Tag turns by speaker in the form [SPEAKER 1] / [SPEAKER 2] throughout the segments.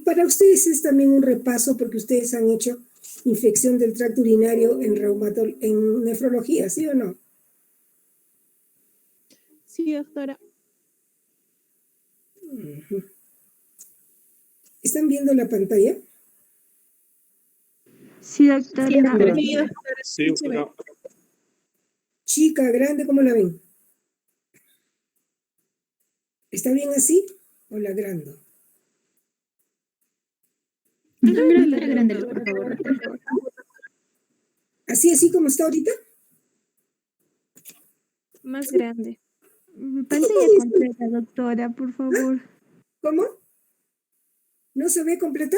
[SPEAKER 1] para ustedes es también un repaso porque ustedes han hecho infección del tracto urinario en nefrología, ¿sí o no?
[SPEAKER 2] Sí, doctora.
[SPEAKER 1] ¿Están viendo la pantalla?
[SPEAKER 3] Sí, doctora.
[SPEAKER 2] Sí, doctora.
[SPEAKER 4] Sí, doctora.
[SPEAKER 1] Chica, grande, ¿cómo la ven? ¿Está bien así o la agrando?
[SPEAKER 3] Grande, por favor.
[SPEAKER 1] ¿Así como está ahorita?
[SPEAKER 2] Más grande.
[SPEAKER 3] Pantalla completa, doctora, por favor.
[SPEAKER 1] ¿Cómo? ¿No se ve completa?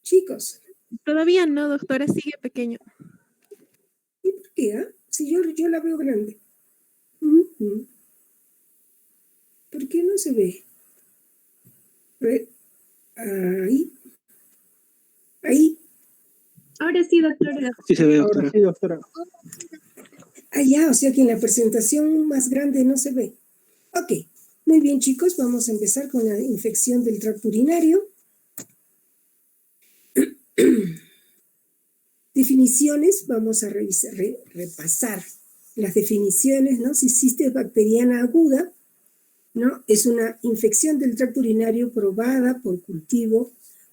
[SPEAKER 1] Chicos.
[SPEAKER 2] Todavía no, doctora, sigue pequeño.
[SPEAKER 1] ¿Y por qué? Si yo la veo grande. ¿Por qué no se ve? A ver, ahí.
[SPEAKER 2] Ahora sí, doctora.
[SPEAKER 4] Sí se ve, doctora.
[SPEAKER 5] Ahora sí, doctora.
[SPEAKER 1] Ya, o sea que en la presentación más grande no se ve. Ok, muy bien chicos, vamos a empezar con la infección del tracto urinario. Definiciones, vamos a repasar las definiciones, ¿no? Cistitis bacteriana aguda, ¿no? Es una infección del tracto urinario probada por cultivo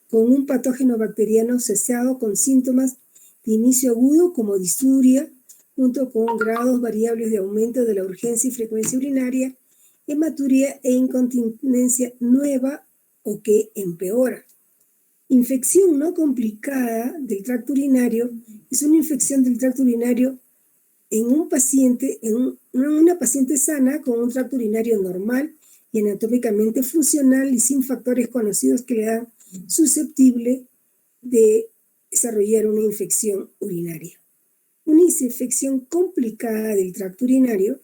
[SPEAKER 1] con un patógeno bacteriano asociado con síntomas de inicio agudo como disuria, junto con grados variables de aumento de la urgencia y frecuencia urinaria, hematuria e incontinencia nueva o que empeora. Infección no complicada del tracto urinario es una infección del tracto urinario en un paciente, una paciente sana con un tracto urinario normal y anatómicamente funcional y sin factores conocidos que le dan susceptible de desarrollar una infección urinaria. Una infección complicada del tracto urinario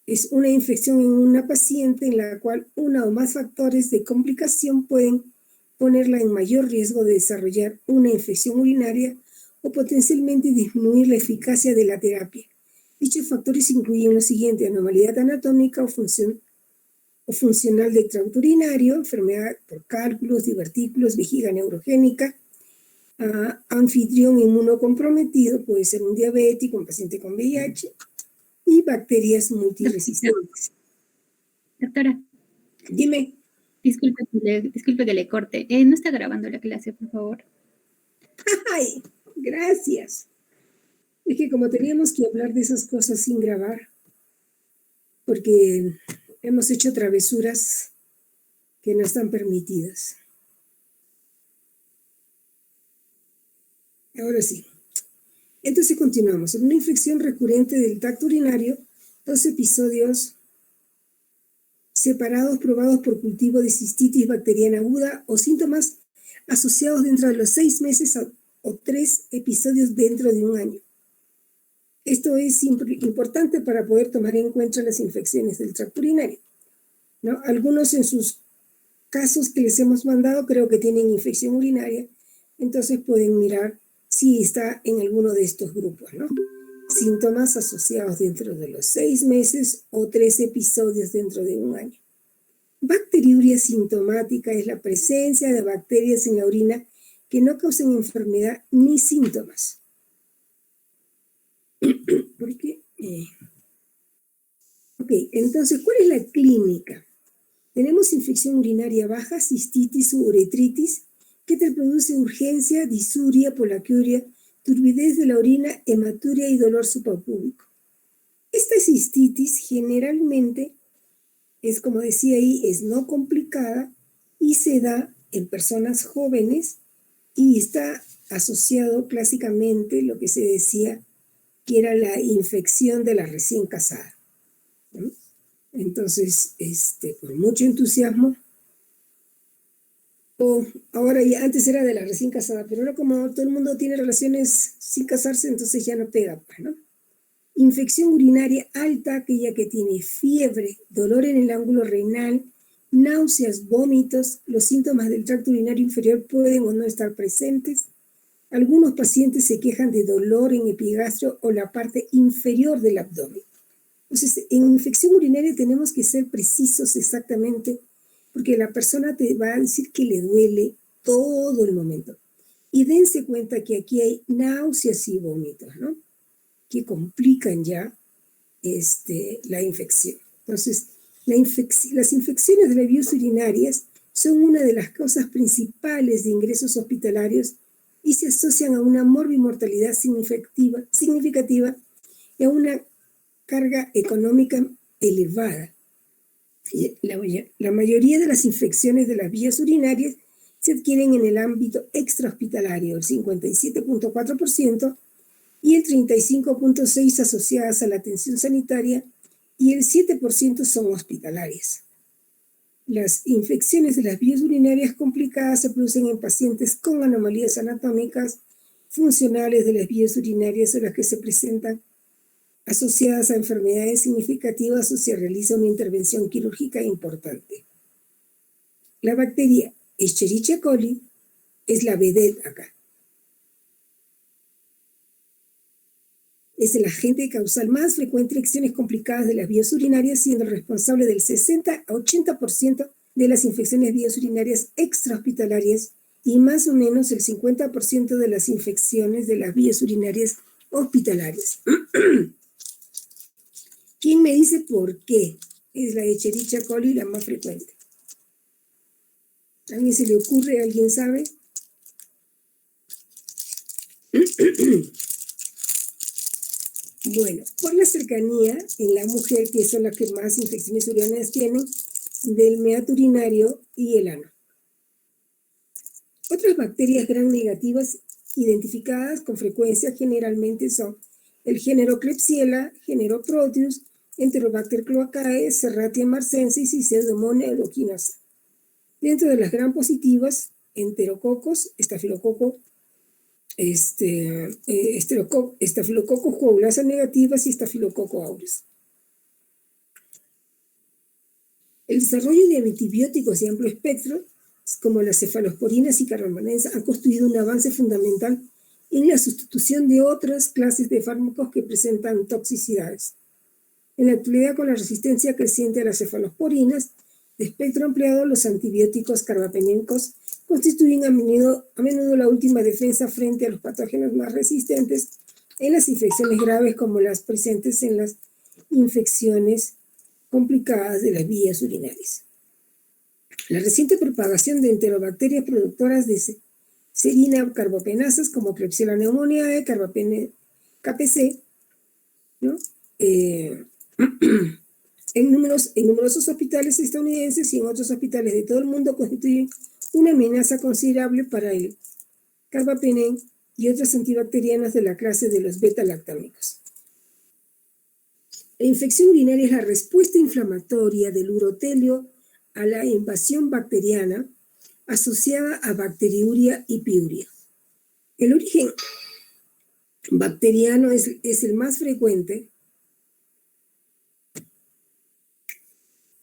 [SPEAKER 1] es una infección en una paciente en la cual una o más factores de complicación pueden ponerla en mayor riesgo de desarrollar una infección urinaria o potencialmente disminuir la eficacia de la terapia. Dichos factores incluyen lo siguiente: anormalidad anatómica o funcional del tracto urinario, enfermedad por cálculos, divertículos, vejiga neurogénica, anfitrión inmunocomprometido, puede ser un diabético, un paciente con VIH, y bacterias multiresistentes.
[SPEAKER 3] Doctora.
[SPEAKER 1] Dime.
[SPEAKER 3] Disculpe que le corte. ¿No está grabando la clase, por favor?
[SPEAKER 1] Ay, gracias. Es que como teníamos que hablar de esas cosas sin grabar, porque hemos hecho travesuras que no están permitidas. Ahora sí. Entonces continuamos. En una infección recurrente del tracto urinario, 2 episodios separados probados por cultivo de cistitis bacteriana aguda o síntomas asociados dentro de los 6 meses o 3 episodios dentro de un año. Esto es importante para poder tomar en cuenta las infecciones del tracto urinario, ¿no? Algunos en sus casos que les hemos mandado creo que tienen infección urinaria, entonces pueden mirar si está en alguno de estos grupos, ¿no? Síntomas asociados dentro de los 6 meses o 3 episodios dentro de un año. Bacteriuria sintomática es la presencia de bacterias en la orina que no causan enfermedad ni síntomas. ¿Por qué? Ok, entonces, ¿cuál es la clínica? Tenemos infección urinaria baja, cistitis o uretritis, que te produce urgencia, disuria, polaquiuria, turbidez de la orina, hematuria y dolor suprapúbico. Esta cistitis generalmente es, como decía ahí, es no complicada y se da en personas jóvenes y está asociado clásicamente lo que se decía que era la infección de la recién casada, ¿no? Entonces, por mucho entusiasmo, ahora ya, antes era de la recién casada, pero ahora como todo el mundo tiene relaciones sin casarse, entonces ya no pega, ¿no? Infección urinaria alta, aquella que tiene fiebre, dolor en el ángulo renal, náuseas, vómitos. Los síntomas del tracto urinario inferior pueden o no estar presentes. Algunos pacientes se quejan de dolor en epigastrio o la parte inferior del abdomen. Entonces, en infección urinaria tenemos que ser precisos exactamente porque la persona te va a decir que le duele todo el momento. Y dense cuenta que aquí hay náuseas y vómitos, ¿no? Que complican ya la infección. Entonces, las infecciones de las vías urinarias son una de las causas principales de ingresos hospitalarios y se asocian a una morbimortalidad significativa y a una carga económica elevada. La mayoría de las infecciones de las vías urinarias se adquieren en el ámbito extrahospitalario, el 57.4%, y el 35.6% asociadas a la atención sanitaria y el 7% son hospitalarias. Las infecciones de las vías urinarias complicadas se producen en pacientes con anomalías anatómicas funcionales de las vías urinarias o las que se presentan asociadas a enfermedades significativas o se realiza una intervención quirúrgica importante. La bacteria Escherichia coli es la vedette acá. Es el agente causal más frecuente de infecciones complicadas de las vías urinarias, siendo responsable del 60 a 80% de las infecciones de vías urinarias extrahospitalarias y más o menos el 50% de las infecciones de las vías urinarias hospitalarias. ¿Quién me dice por qué es la Escherichia coli la más frecuente? ¿A alguien se le ocurre? ¿Alguien sabe? Bueno, por la cercanía en la mujer, que son las que más infecciones urinarias tienen, del meato urinario y el ano. Otras bacterias gram negativas identificadas con frecuencia generalmente son el género Klebsiella, género Proteus, Enterobacter cloacae, Serratia marcensis y Pseudomonas aeruginosa. Dentro de las gram positivas, enterococos, estafilococo, Staphylococcus coagulasa negativas y Staphylococcus aureus. El desarrollo de antibióticos de amplio espectro, como las cefalosporinas y carbamazepina, han constituido un avance fundamental en la sustitución de otras clases de fármacos que presentan toxicidades. En la actualidad, con la resistencia creciente a las cefalosporinas de espectro ampliado, los antibióticos carbapenémicos constituyen a menudo la última defensa frente a los patógenos más resistentes en las infecciones graves como las presentes en las infecciones complicadas de las vías urinarias. La reciente propagación de enterobacterias productoras de serina carbopenasas como Klebsiella pneumoniae, KPC, ¿no? En numerosos hospitales estadounidenses y en otros hospitales de todo el mundo constituyen una amenaza considerable para el carbapenem y otras antibacterianas de la clase de los beta-lactámicos. La infección urinaria es la respuesta inflamatoria del urotelio a la invasión bacteriana asociada a bacteriuria y piuria. El origen bacteriano es el más frecuente,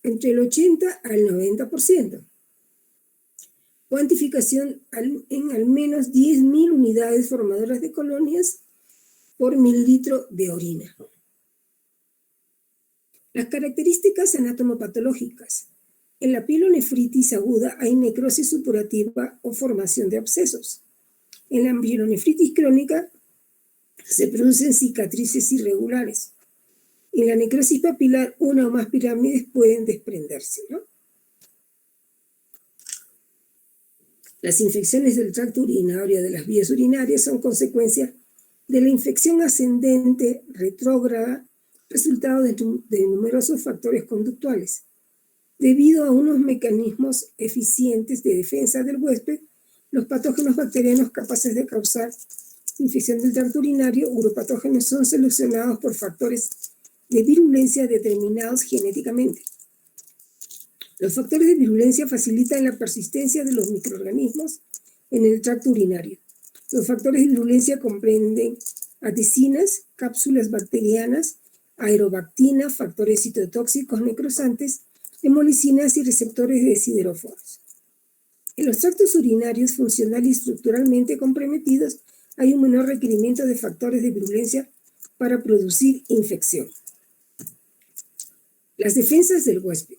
[SPEAKER 1] entre el 80 al 90%. Cuantificación en al menos 10.000 unidades formadoras de colonias por mililitro de orina. Las características anatomopatológicas. En la pielonefritis aguda hay necrosis supurativa o formación de abscesos. En la pielonefritis crónica se producen cicatrices irregulares. En la necrosis papilar, una o más pirámides pueden desprenderse, ¿no? Las infecciones del tracto urinario de las vías urinarias son consecuencia de la infección ascendente retrógrada, resultado de numerosos factores conductuales. Debido a unos mecanismos eficientes de defensa del huésped, los patógenos bacterianos capaces de causar infección del tracto urinario, uropatógenos, son seleccionados por factores de virulencia determinados genéticamente. Los factores de virulencia facilitan la persistencia de los microorganismos en el tracto urinario. Los factores de virulencia comprenden adhesinas, cápsulas bacterianas, aerobactina, factores citotóxicos necrosantes, hemolicinas y receptores de sideróforos. En los tractos urinarios funcional y estructuralmente comprometidos hay un menor requerimiento de factores de virulencia para producir infección. Las defensas del huésped.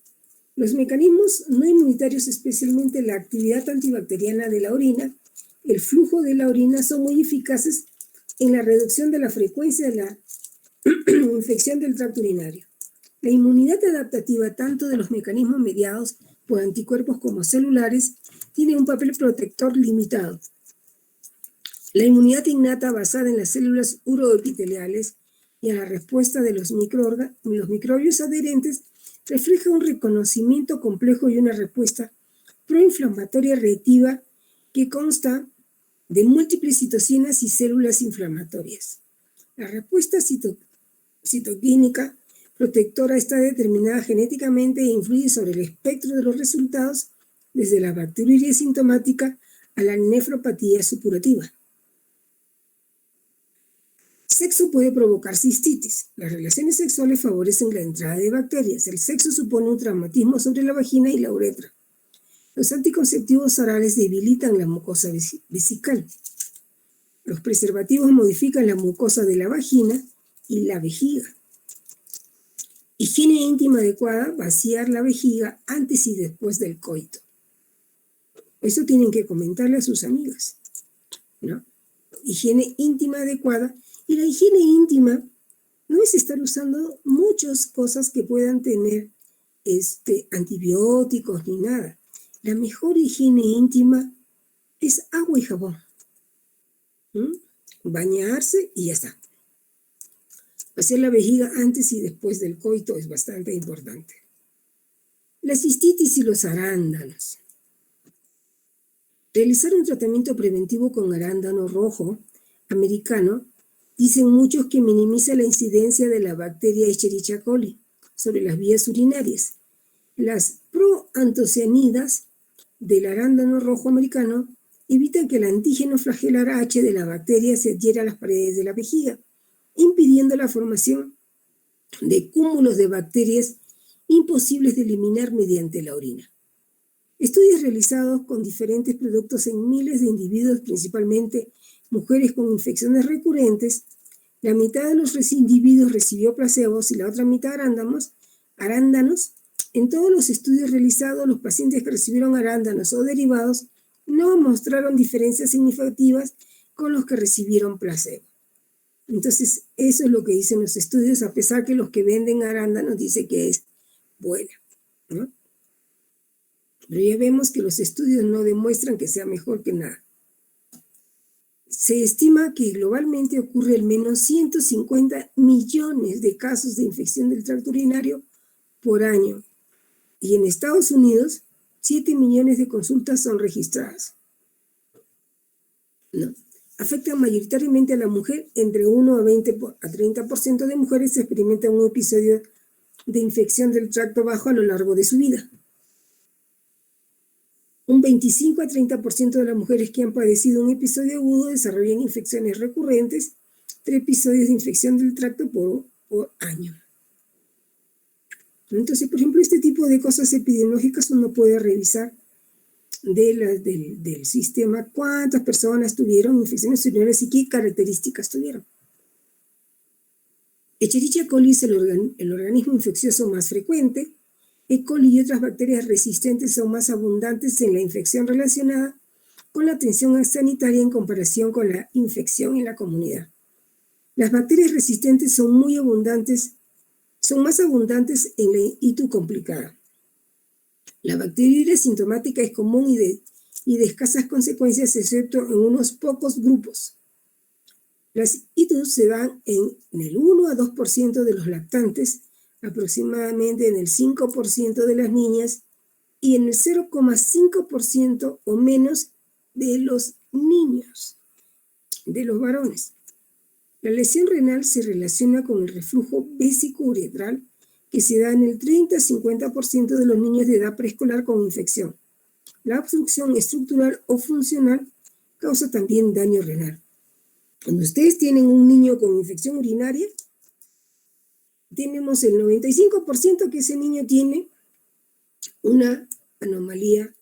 [SPEAKER 1] Los mecanismos no inmunitarios, especialmente la actividad antibacteriana de la orina, el flujo de la orina, son muy eficaces en la reducción de la frecuencia de la infección del tracto urinario. La inmunidad adaptativa, tanto de los mecanismos mediados por anticuerpos como celulares, tiene un papel protector limitado. La inmunidad innata basada en las células uroepiteliales y a la respuesta de los microbios adherentes refleja un reconocimiento complejo y una respuesta proinflamatoria reactiva que consta de múltiples citocinas y células inflamatorias. La respuesta citoquímica protectora está determinada genéticamente e influye sobre el espectro de los resultados desde la bacteriuria sintomática a la nefropatía supurativa. Sexo puede provocar cistitis. Las relaciones sexuales favorecen la entrada de bacterias. El sexo supone un traumatismo sobre la vagina y la uretra. Los anticonceptivos orales debilitan la mucosa vesical. Los preservativos modifican la mucosa de la vagina y la vejiga. Higiene íntima adecuada, vaciar la vejiga antes y después del coito. Eso tienen que comentarle a sus amigas, ¿no? Higiene íntima adecuada. Y la higiene íntima no es estar usando muchas cosas que puedan tener antibióticos ni nada. La mejor higiene íntima es agua y jabón. Bañarse y ya está. Hacer la vejiga antes y después del coito es bastante importante. La cistitis y los arándanos. Realizar un tratamiento preventivo con arándano rojo americano, dicen muchos que minimiza la incidencia de la bacteria Escherichia coli sobre las vías urinarias. Las proantocianidas del arándano rojo americano evitan que el antígeno flagelar H de la bacteria se adhiera a las paredes de la vejiga, impidiendo la formación de cúmulos de bacterias imposibles de eliminar mediante la orina. Estudios realizados con diferentes productos en miles de individuos, principalmente mujeres con infecciones recurrentes, la mitad de los individuos recibió placebos y la otra mitad arándanos. En todos los estudios realizados, los pacientes que recibieron arándanos o derivados no mostraron diferencias significativas con los que recibieron placebo. Entonces, eso es lo que dicen los estudios, a pesar que los que venden arándanos dicen que es buena, ¿no? Pero ya vemos que los estudios no demuestran que sea mejor que nada. Se estima que globalmente ocurre al menos 150 millones de casos de infección del tracto urinario por año. Y en Estados Unidos, 7 millones de consultas son registradas. No. Afectan mayoritariamente a la mujer. Entre 1 a 30% de mujeres experimentan un episodio de infección del tracto bajo a lo largo de su vida. Un 25 a 30% de las mujeres que han padecido un episodio agudo desarrollan infecciones recurrentes, 3 episodios de infección del tracto por año. Entonces, por ejemplo, este tipo de cosas epidemiológicas uno puede revisar del sistema cuántas personas tuvieron infecciones urinarias y qué características tuvieron. Escherichia coli es el organismo infeccioso más frecuente. E. coli y otras bacterias resistentes son más abundantes en la infección relacionada con la atención sanitaria en comparación con la infección en la comunidad. Las bacterias resistentes son más abundantes en la ITU complicada. La bacteriuria sintomática es común y de escasas consecuencias, excepto en unos pocos grupos. Las ITU se dan en el 1 a 2% de los lactantes, aproximadamente en el 5% de las niñas y en el 0,5% o menos de los niños, de los varones. La lesión renal se relaciona con el reflujo vésico-uretral que se da en el 30 a 50% de los niños de edad preescolar con infección. La obstrucción estructural o funcional causa también daño renal. Cuando ustedes tienen un niño con infección urinaria, tenemos el 95% que ese niño tiene una anomalía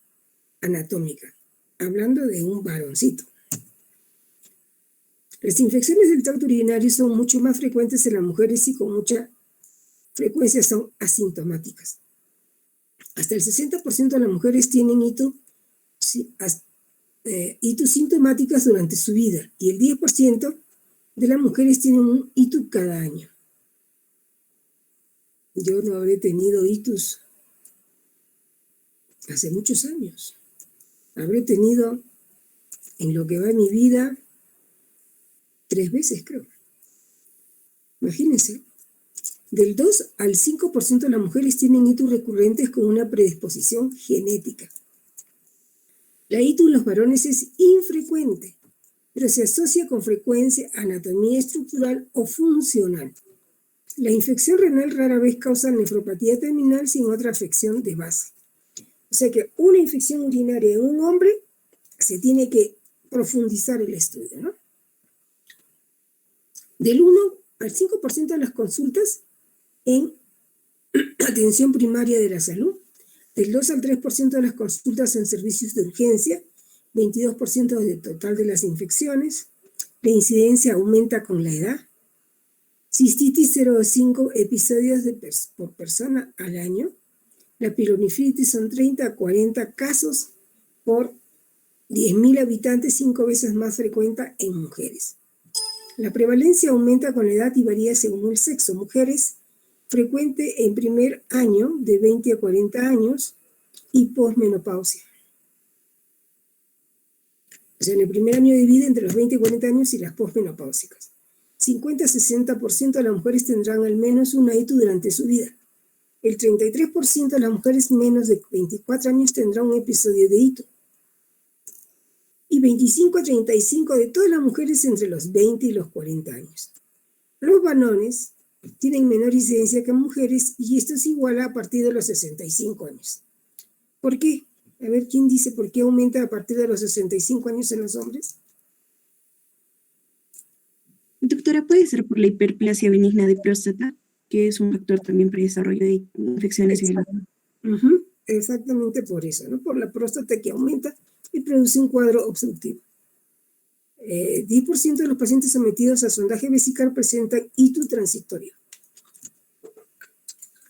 [SPEAKER 1] anatómica, hablando de un varoncito. Las infecciones del tracto urinario son mucho más frecuentes en las mujeres y con mucha frecuencia son asintomáticas. Hasta el 60% de las mujeres tienen ITU sintomáticas durante su vida y el 10% de las mujeres tienen un ITU cada año. Yo no habré tenido ITUs hace muchos años. Habré tenido en lo que va de mi vida 3 veces, creo. Imagínense. Del 2 al 5% de las mujeres tienen ITU recurrentes con una predisposición genética. La ITU en los varones es infrecuente, pero se asocia con frecuencia a anatomía estructural o funcional. La infección renal rara vez causa nefropatía terminal sin otra afección de base. O sea que una infección urinaria en un hombre se tiene que profundizar el estudio, ¿no? Del 1 al 5% de las consultas en atención primaria de la salud, del 2 al 3% de las consultas en servicios de urgencia, 22% del total de las infecciones, la incidencia aumenta con la edad, cistitis 0,5 episodios por persona al año, la pielonefritis son 30 a 40 casos por 10.000 habitantes, 5 veces más frecuente en mujeres. La prevalencia aumenta con la edad y varía según el sexo. Mujeres, frecuente en primer año, de 20 a 40 años, y posmenopausia. O sea, en el primer año de vida, entre los 20 y 40 años, y las posmenopáusicas. 50 a 60% de las mujeres tendrán al menos una ITU durante su vida. El 33% de las mujeres menos de 24 años tendrá un episodio de ITU. Y 25 a 35% de todas las mujeres entre los 20 y los 40 años. Los varones tienen menor incidencia que mujeres y esto es igual a partir de los 65 años. ¿Por qué? A ver, ¿quién dice por qué aumenta a partir de los 65 años en los hombres?
[SPEAKER 4] Doctora, ¿puede ser por la hiperplasia benigna de próstata, que es un factor también para el desarrollo de infecciones en el útero?
[SPEAKER 1] Exactamente por eso, ¿no? Por la próstata que aumenta y produce un cuadro obstructivo. 10% de los pacientes sometidos a sondaje vesical presentan ITU transitorio.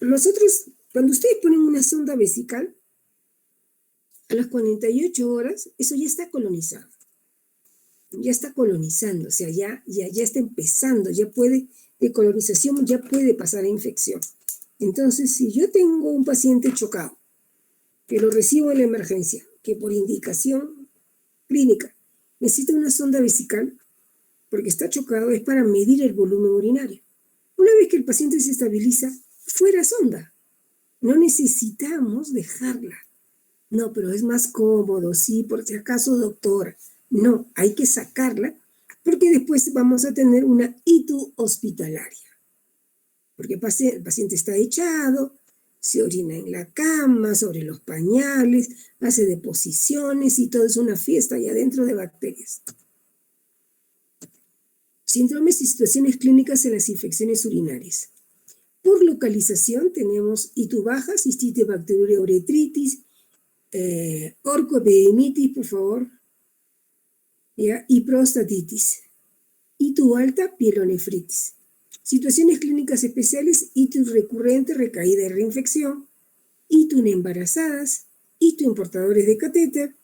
[SPEAKER 1] Nosotros, cuando ustedes ponen una sonda vesical, a las 48 horas, eso ya está colonizado. Ya está colonizando, o sea, ya está empezando, ya puede, de colonización ya puede pasar a infección. Entonces, si yo tengo un paciente chocado, que lo recibo en la emergencia, que por indicación clínica necesita una sonda vesical, porque está chocado, es para medir el volumen urinario. Una vez que el paciente se estabiliza, fuera sonda. No necesitamos dejarla. No, pero es más cómodo, sí, por si acaso, doctora. No, hay que sacarla, porque después vamos a tener una ITU hospitalaria. Porque el paciente está echado, se orina en la cama, sobre los pañales, hace deposiciones y todo es una fiesta allá dentro de bacterias. Síndromes y situaciones clínicas en las infecciones urinarias. Por localización tenemos ITU baja, cistitis bacteriurea uretritis, orcoepidemitis, por favor, ¿ya? Y prostatitis. ITU alta, pielonefritis. Situaciones clínicas especiales, ITU recurrente, recaída y reinfección, ITU en embarazadas, ITU en portadores de catéter,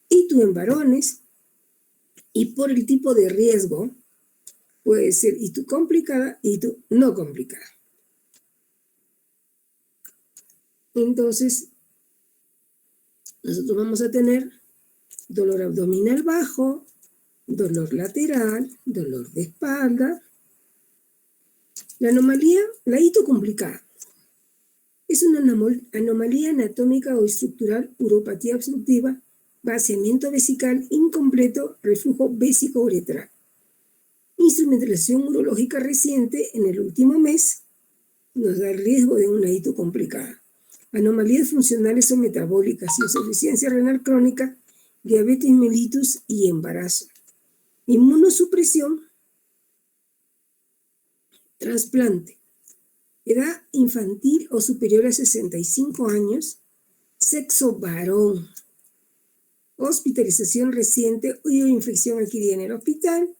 [SPEAKER 1] ITU en varones, y por el tipo de riesgo, puede ser ITU complicada, ITU no complicada. Entonces, nosotros vamos a tener dolor abdominal bajo, dolor lateral, dolor de espalda. La anomalía, la ITU complicada, es una anomalía anatómica o estructural, uropatía obstructiva, vaciamiento vesical incompleto, reflujo vésico-uretral. Instrumentalización urológica reciente en el último mes nos da el riesgo de una ITU complicada. Anomalías funcionales o metabólicas, insuficiencia renal crónica, diabetes mellitus y embarazo. Inmunosupresión, trasplante, edad infantil o superior a 65 años, sexo varón, hospitalización reciente o infección adquirida en el hospital,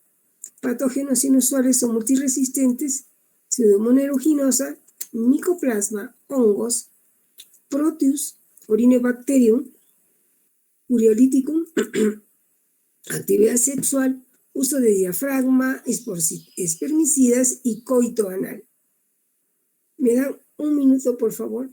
[SPEAKER 1] patógenos inusuales o multiresistentes, pseudomonas aeruginosa, micoplasma, hongos, proteus, Orinobacterium, Ureolyticum, actividad sexual, uso de diafragma, espermicidas y coito anal. ¿Me dan un minuto, por favor?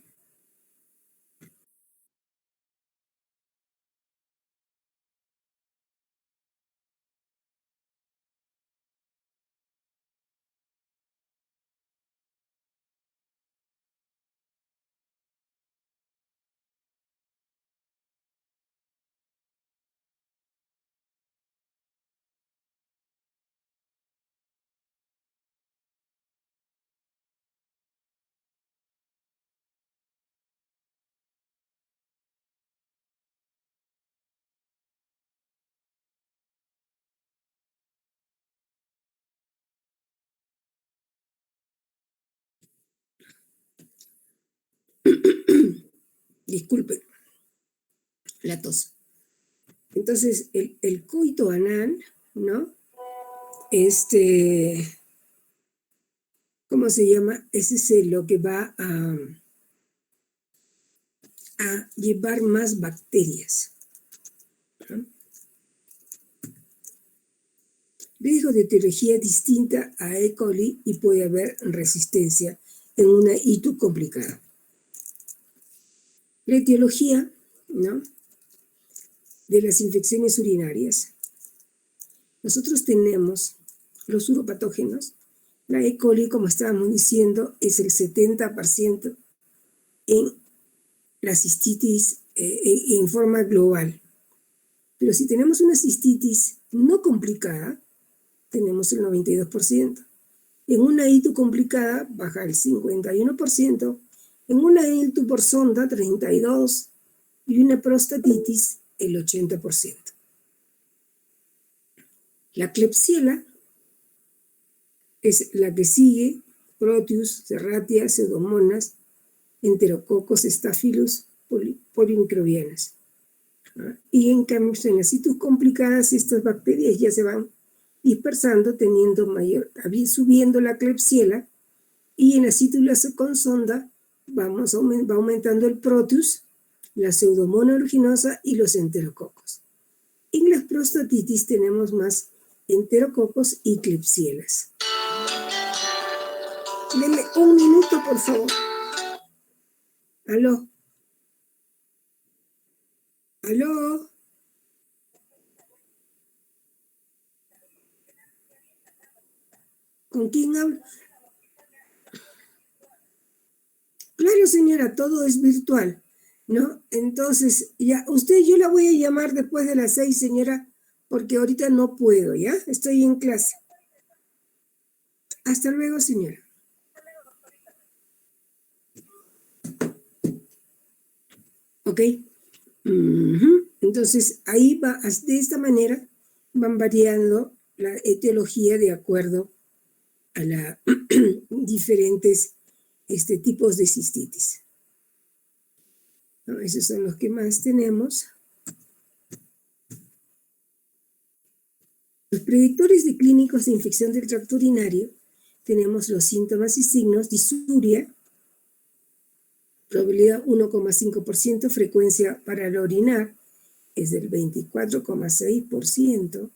[SPEAKER 1] Disculpen la tos. Entonces, el coito anal, ¿no? ¿Cómo se llama? Ese es lo que va a llevar más bacterias, ¿no? Riesgo de etiología distinta a E. coli y puede haber resistencia en una ITU complicada. La etiología, ¿no?, de las infecciones urinarias. Nosotros tenemos los uropatógenos. La E. coli, como estábamos diciendo, es el 70% en la cistitis en forma global. Pero si tenemos una cistitis no complicada, tenemos el 92%. En una ITU complicada baja el 51%, en una ITU por sonda 32% y una prostatitis el 80%. La Klebsiella es la que sigue: Proteus, Serratia, Pseudomonas, Enterococos, Staphylococcus, polimicrobianas. Y en cambio, en las ITUs complicadas, estas bacterias ya se van dispersando, subiendo la Klebsiella, y en las ITUs con sonda va aumentando el Proteus, la Pseudomonas aeruginosa y los enterococos. En las prostatitis tenemos más enterococos y Klebsiellas. Denme un minuto, por favor. ¿Aló? ¿Aló? ¿Con quién hablo? Claro, señora, todo es virtual, ¿no? Entonces, ya, yo la voy a llamar después de las 6, señora, porque ahorita no puedo, ¿ya? Estoy en clase. Hasta luego, señora. ¿Ok? Entonces, ahí va, de esta manera van variando la etiología de acuerdo a los diferentes tipos de cistitis. ¿No? Esos son los que más tenemos. Los predictores de clínicos de infección del tracto urinario, tenemos los síntomas y signos: disuria, probabilidad 1,5%, frecuencia para el orinar es del 24,6%,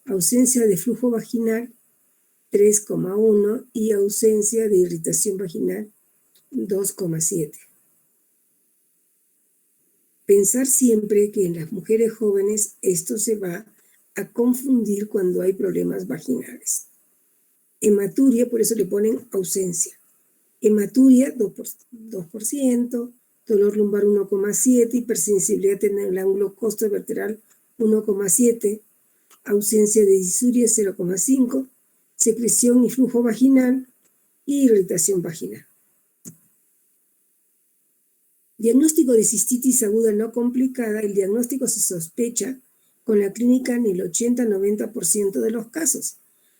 [SPEAKER 1] ausencia de flujo vaginal 3,1% y ausencia de irritación vaginal 2,7%. Pensar siempre que en las mujeres jóvenes esto se va a confundir cuando hay problemas vaginales. Hematuria, por eso le ponen ausencia. Hematuria 2%, dolor lumbar 1,7%, hipersensibilidad en el ángulo costovertebral 1,7%, ausencia de disuria 0,5%, secreción y flujo vaginal y irritación vaginal. Diagnóstico de cistitis aguda no complicada. El diagnóstico se sospecha con la clínica en el 80-90% de los casos.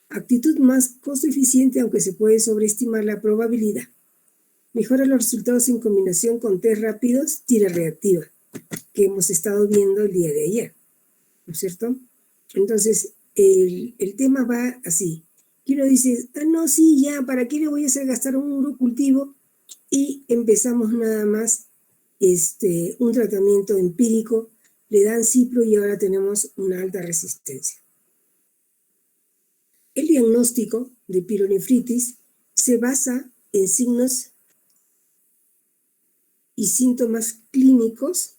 [SPEAKER 1] Actitud más costo eficiente, aunque se puede sobreestimar la probabilidad. Mejora los resultados en combinación con test rápidos, tira reactiva, que hemos estado viendo el día de ayer, ¿no es cierto? Entonces, el tema va así. Y uno dice, no, sí, ya, ¿para qué le voy a hacer gastar un urocultivo? Y empezamos nada más un tratamiento empírico, le dan cipro y ahora tenemos una alta resistencia. El diagnóstico de pielonefritis se basa en signos y síntomas clínicos,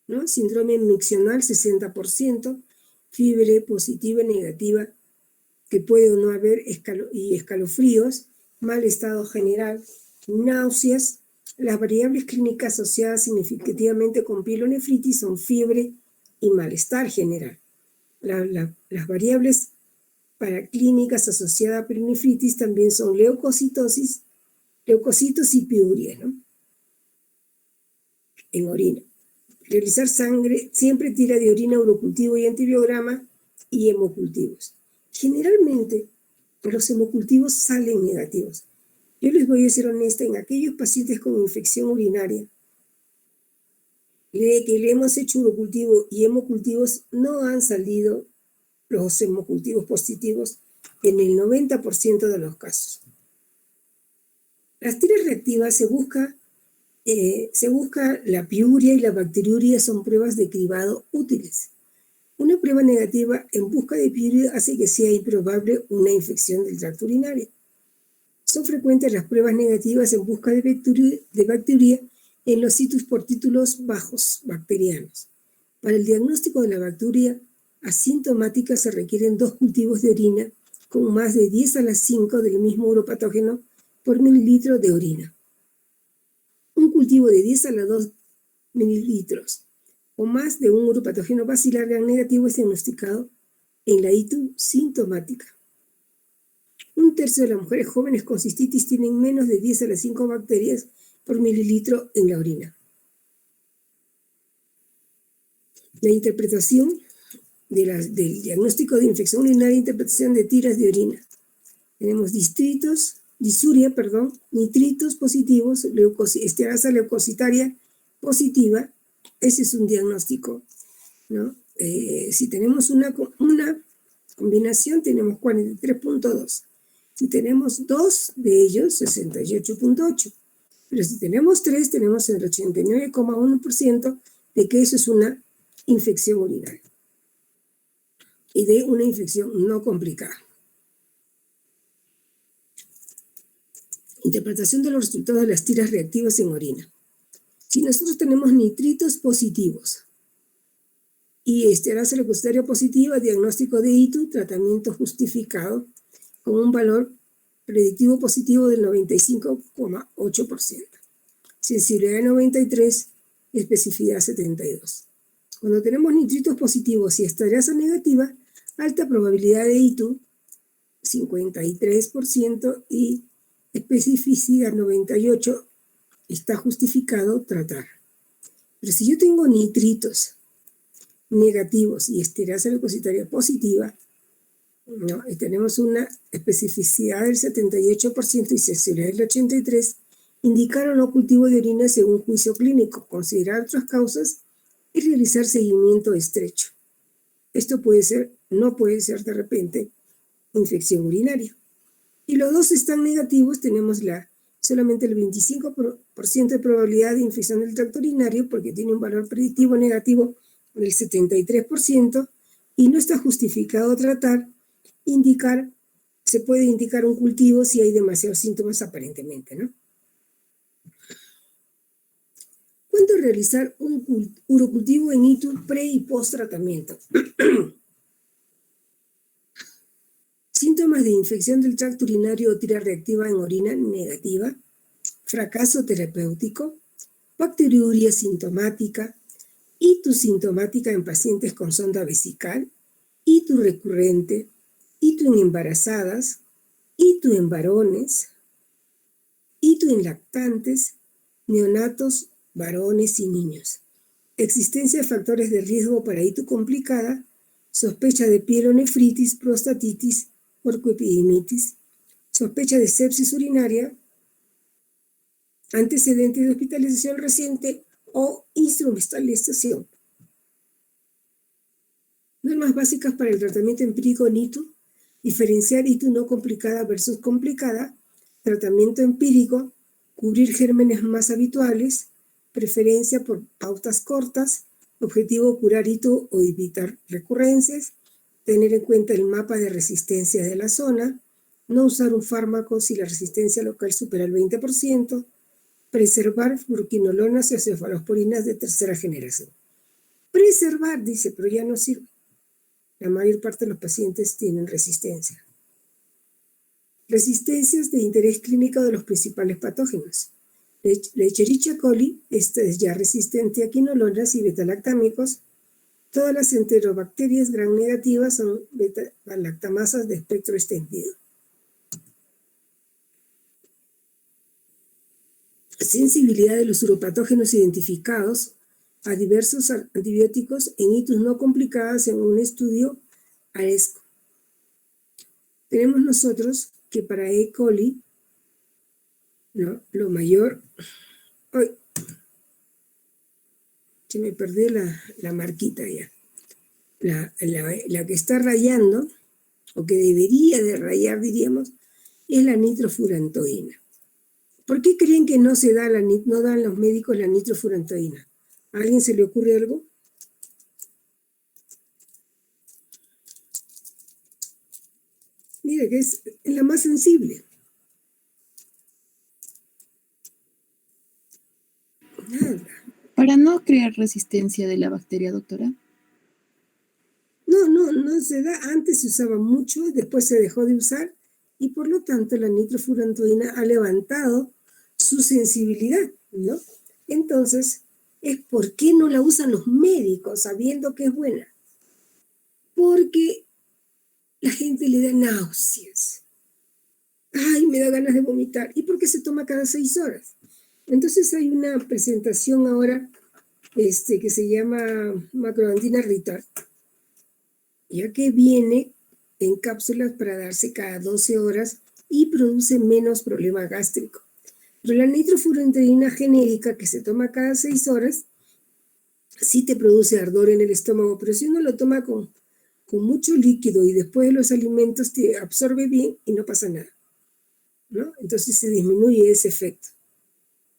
[SPEAKER 1] ¿no? Síndrome miccional 60%, fiebre positiva y negativa, que puede o no haber y escalofríos, mal estado general, náuseas. Las variables clínicas asociadas significativamente con pielonefritis son fiebre y malestar general. Las variables paraclínicas asociadas a pielonefritis también son leucocitos y piuria, ¿no? En orina. Realizar sangre, siempre tira de orina, urocultivo y antibiograma y hemocultivos. Generalmente, los hemocultivos salen negativos. Yo les voy a ser honesta, en aquellos pacientes con infección urinaria, que le hemos hecho urocultivo y hemocultivos, no han salido los hemocultivos positivos en el 90% de los casos. Las tiras reactivas se busca la piuria y la bacteriuria, son pruebas de cribado útiles. Una prueba negativa en busca de piuria hace que sea improbable una infección del tracto urinario. Son frecuentes las pruebas negativas en busca de bacteria en los situs por títulos bajos bacterianos. Para el diagnóstico de la bacteria asintomática se requieren 2 cultivos de orina con más de 10 a la 5 del mismo uropatógeno por mililitro de orina. Un cultivo de 10 a la 2 mililitros o más de un uropatógeno bacilar gram negativo es diagnosticado en la ITU sintomática. Un tercio de las mujeres jóvenes con cistitis tienen menos de 10 a las 5 bacterias por mililitro en la orina. La interpretación del diagnóstico de infección urinaria, interpretación de tiras de orina. Tenemos nitritos positivos, esterasa leucocitaria positiva. Ese es un diagnóstico, ¿no? Si tenemos una combinación, tenemos 43.2. Si tenemos 2 de ellos, 68.8. Pero si tenemos 3, tenemos el 89,1% de que eso es una infección urinaria y de una infección no complicada. Interpretación de los resultados de las tiras reactivas en orina. Si nosotros tenemos nitritos positivos y esterasa leucocitaria positiva, diagnóstico de ITU, tratamiento justificado con un valor predictivo positivo del 95,8%. Sensibilidad 93, especificidad 72. Cuando tenemos nitritos positivos y esterasa negativa, alta probabilidad de ITU, 53%, y especificidad 98, está justificado tratar. Pero si yo tengo nitritos negativos y esterasa leucocitaria positiva, ¿no? Y tenemos una especificidad del 78% y sensibilidad del 83%, indicar o no cultivo de orina según juicio clínico, considerar otras causas y realizar seguimiento estrecho. Esto no puede ser de repente infección urinaria. Y los dos están negativos, tenemos solamente el 25% de probabilidad de infección del tracto urinario porque tiene un valor predictivo negativo del 73% y no está justificado tratar. Se puede indicar un cultivo si hay demasiados síntomas aparentemente, ¿no? ¿Cuándo realizar un urocultivo en ITU pre y post tratamiento? Síntomas de infección del tracto urinario o tira reactiva en orina negativa, fracaso terapéutico, bacteriuria sintomática, ITU sintomática en pacientes con sonda vesical, ITU recurrente, ITU en embarazadas, ITU en varones, ITU en lactantes, neonatos, varones y niños. Existencia de factores de riesgo para ITU complicada, sospecha de pielonefritis, prostatitis, orcoepidemitis, sospecha de sepsis urinaria, antecedente de hospitalización reciente o instrumentalización. Normas básicas para el tratamiento empírico en ITU: diferenciar ITU no complicada versus complicada, tratamiento empírico, cubrir gérmenes más habituales, preferencia por pautas cortas, objetivo curar hito o evitar recurrencias, tener en cuenta el mapa de resistencia de la zona, no usar un fármaco si la resistencia local supera el 20%, preservar fluoroquinolonas y cefalosporinas de tercera generación. Preservar, dice, pero ya no sirve. La mayor parte de los pacientes tienen resistencia. Resistencias de interés clínico de los principales patógenos. La Escherichia coli, esta es ya resistente a quinolonas y betalactámicos. Todas las enterobacterias gram negativas son beta-lactamasas de espectro extendido. Sensibilidad de los uropatógenos identificados a diversos antibióticos en hitos no complicadas en un estudio AESCO. Tenemos nosotros que para E. coli, ¿no? Lo mayor... ¡Ay! Se me perdió la marquita ya. La que está rayando, o que debería de rayar, diríamos, es la nitrofurantoína. ¿Por qué creen que no dan los médicos la nitrofurantoína? ¿A alguien se le ocurre algo? Mira que es la más sensible. Nada.
[SPEAKER 5] Para no crear resistencia de la bacteria, doctora.
[SPEAKER 1] No se da. Antes se usaba mucho, después se dejó de usar y por lo tanto la nitrofurantoína ha levantado su sensibilidad, ¿no? Entonces, es por qué no la usan los médicos sabiendo que es buena. Porque la gente le da náuseas. Ay, me da ganas de vomitar. ¿Y por qué se toma cada 6 horas? Entonces hay una presentación ahora que se llama macroantina Ritar, ya que viene en cápsulas para darse cada 12 horas y produce menos problema gástrico. Pero la nitrofurantoína genérica que se toma cada 6 horas sí te produce ardor en el estómago, pero si uno lo toma con mucho líquido y después de los alimentos te absorbe bien y no pasa nada, ¿no? Entonces se disminuye ese efecto.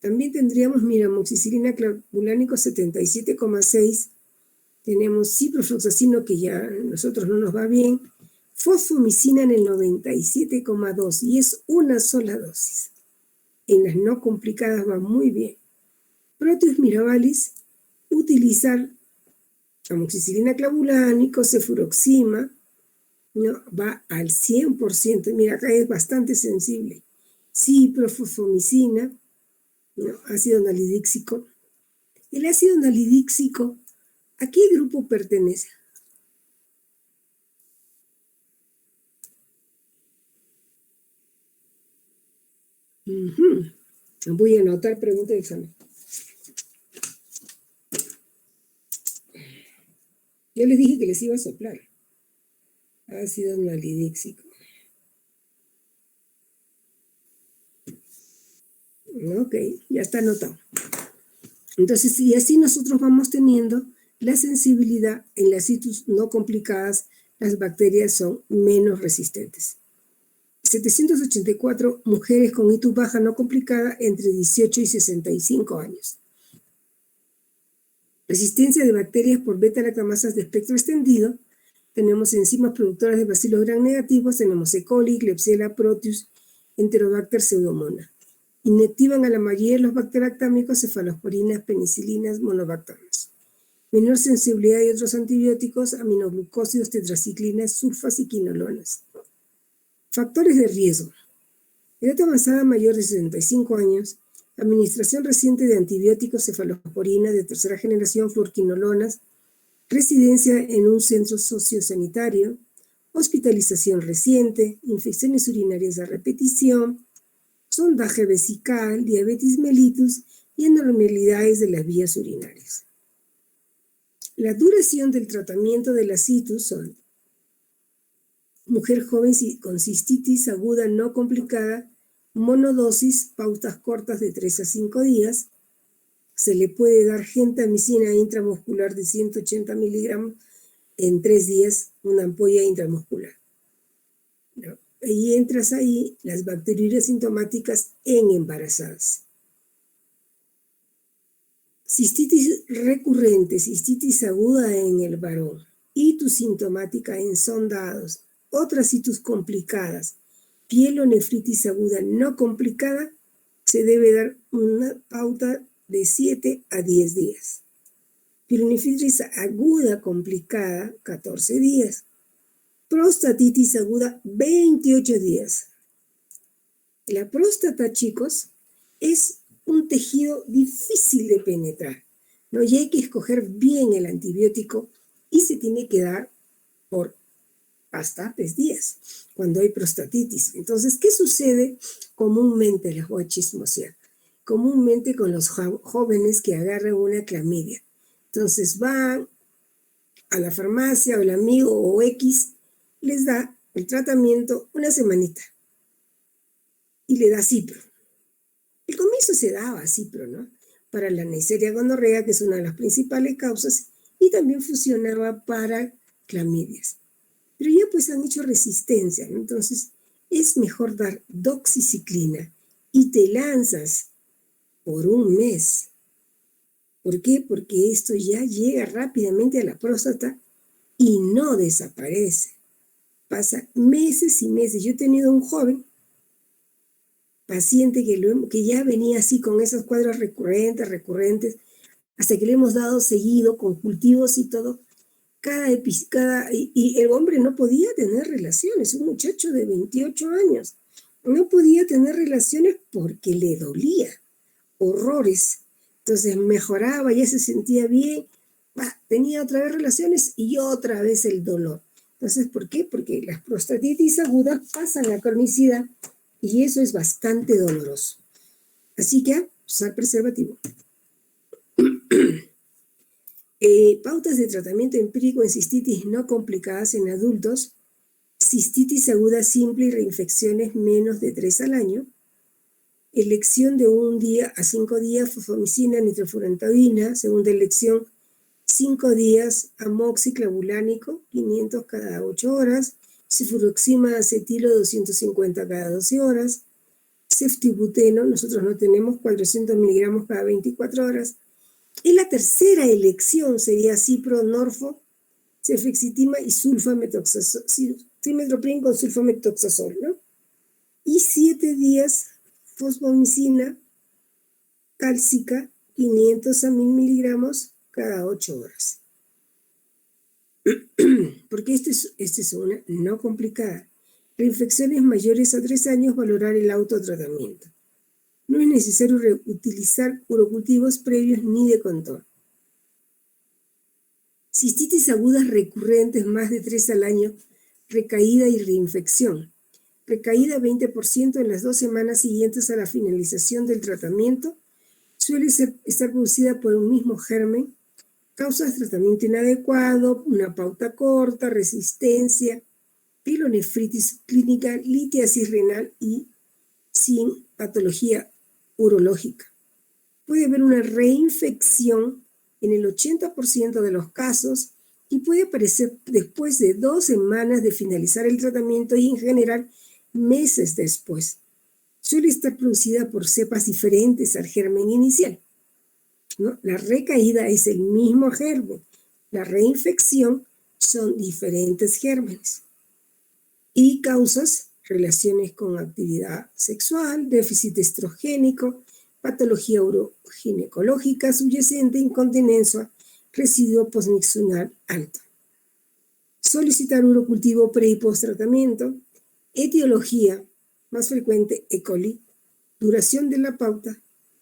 [SPEAKER 1] También tendríamos, mira, amoxicilina clavulánico 77,6. Tenemos ciprofloxacino, que ya a nosotros no nos va bien. Fosfomicina en el 97,2 y es una sola dosis. En las no complicadas va muy bien. Proteus mirabilis, utilizar amoxicilina clavulánico, cefuroxima, ¿no? Va al 100%. Mira, acá es bastante sensible. Ciprofosfomicina, ¿no? Ácido nalidíxico. El ácido nalidíxico, ¿a qué grupo pertenece? Voy a anotar pregunta de examen. Yo les dije que les iba a soplar. Ácido nalidíxico. Ok, ya está anotado. Entonces, y así nosotros vamos teniendo la sensibilidad en las situs no complicadas, las bacterias son menos resistentes. 784 mujeres con itus baja no complicada entre 18 y 65 años. Resistencia de bacterias por beta-lactamasas de espectro extendido. Tenemos enzimas productoras de bacilos gram negativos, tenemos E. coli, Klebsiella, Proteus, Enterobacter, Pseudomonas. Inactivan a la mayoría de los bacterolactámicos, cefalosporinas, penicilinas, monobacterias. Menor sensibilidad de otros antibióticos, aminoglucósidos, tetraciclinas, sulfas y quinolonas. Factores de riesgo. Edad avanzada mayor de 65 años, administración reciente de antibióticos, cefalosporinas de tercera generación, fluoroquinolonas, residencia en un centro sociosanitario, hospitalización reciente, infecciones urinarias a repetición, sondaje vesical, diabetes mellitus y anormalidades de las vías urinarias. La duración del tratamiento de la situs son: mujer joven con cistitis aguda no complicada, monodosis, pautas cortas de 3 a 5 días. Se le puede dar gentamicina intramuscular de 180 miligramos en 3 días, una ampolla intramuscular. ¿No? Y entras ahí las bacteriurias sintomáticas en embarazadas. Cistitis recurrente, cistitis aguda en el varón, itus sintomática en sondados, otras itus complicadas, pielonefritis aguda no complicada, se debe dar una pauta de 7 a 10 días. Pielonefritis aguda complicada, 14 días. Prostatitis aguda, 28 días. La próstata, chicos, es un tejido difícil de penetrar, ¿no? Y hay que escoger bien el antibiótico y se tiene que dar por bastantes días cuando hay prostatitis. Entonces, ¿qué sucede comúnmente? Les voy a chismosear. Comúnmente con los jóvenes que agarran una clamidia. Entonces van a la farmacia o el amigo o X les da el tratamiento una semanita y le da cipro. El comienzo se daba cipro, ¿no? Para la Neisseria gonorrea, que es una de las principales causas, y también funcionaba para clamidias. Pero ya pues han hecho resistencia, ¿no? Entonces es mejor dar doxiciclina y te lanzas por un mes. ¿Por qué? Porque esto ya llega rápidamente a la próstata y no desaparece. Pasa meses y meses. Yo he tenido un joven paciente que ya venía así con esos cuadros recurrentes, hasta que le hemos dado seguido con cultivos y todo, y el hombre no podía tener relaciones, un muchacho de 28 años, no podía tener relaciones porque le dolía, horrores. Entonces mejoraba, ya se sentía bien, tenía otra vez relaciones y otra vez el dolor. Entonces, ¿por qué? Porque las prostatitis agudas pasan la cronicidad y eso es bastante doloroso. Así que usar preservativo. Pautas de tratamiento empírico en cistitis no complicadas en adultos, cistitis aguda simple y reinfecciones menos de 3 al año, elección de 1 día a 5 días fosfomicina, nitrofurantoína, segunda elección 5 días amoxiclavulánico, 500 cada 8 horas, cifuroxima acetilo 250 cada 12 horas, ceftibuteno, nosotros no tenemos 400 miligramos cada 24 horas, y la tercera elección sería cipronorfo, cefexitima y sulfamethoxazol, trimethoprim con sulfamethoxazol, ¿no? Y 7 días fosfomicina cálcica, 500 a 1000 miligramos cada 8 horas. Porque esta es una no complicada. Reinfecciones mayores a 3 años, valorar el autotratamiento. No es necesario utilizar urocultivos previos ni de control. Cistitis agudas recurrentes más de 3 al año, recaída y reinfección. Recaída 20% en las 2 semanas siguientes a la finalización del tratamiento. Suele estar producida por un mismo germen. Causas tratamiento inadecuado, una pauta corta, resistencia, pielonefritis clínica, litiasis renal y sin patología urológica. Puede haber una reinfección en el 80% de los casos y puede aparecer después de 2 semanas de finalizar el tratamiento y en general meses después. Suele estar producida por cepas diferentes al germen inicial, ¿no? La recaída es el mismo germen, la reinfección son diferentes gérmenes. Y causas, relaciones con actividad sexual, déficit estrogénico, patología uroginecológica subyacente, incontinencia, residuo postmixunal alto. Solicitar urocultivo pre y post tratamiento. Etiología, más frecuente E. coli. Duración de la pauta,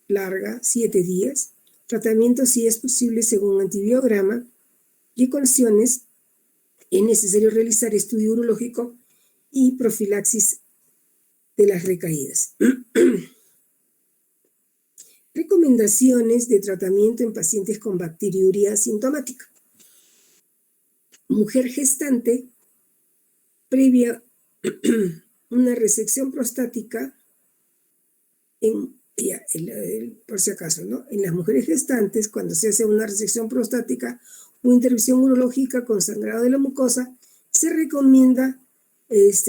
[SPEAKER 1] larga, 7 días. Tratamiento si es posible según antibiograma. Y ecuaciones, es necesario realizar estudio urológico y profilaxis de las recaídas. Recomendaciones de tratamiento en pacientes con bacteriuria asintomática. Mujer gestante, previa una resección prostática, por si acaso, ¿no? En las mujeres gestantes, cuando se hace una resección prostática o intervención urológica con sangrado de la mucosa, se recomienda,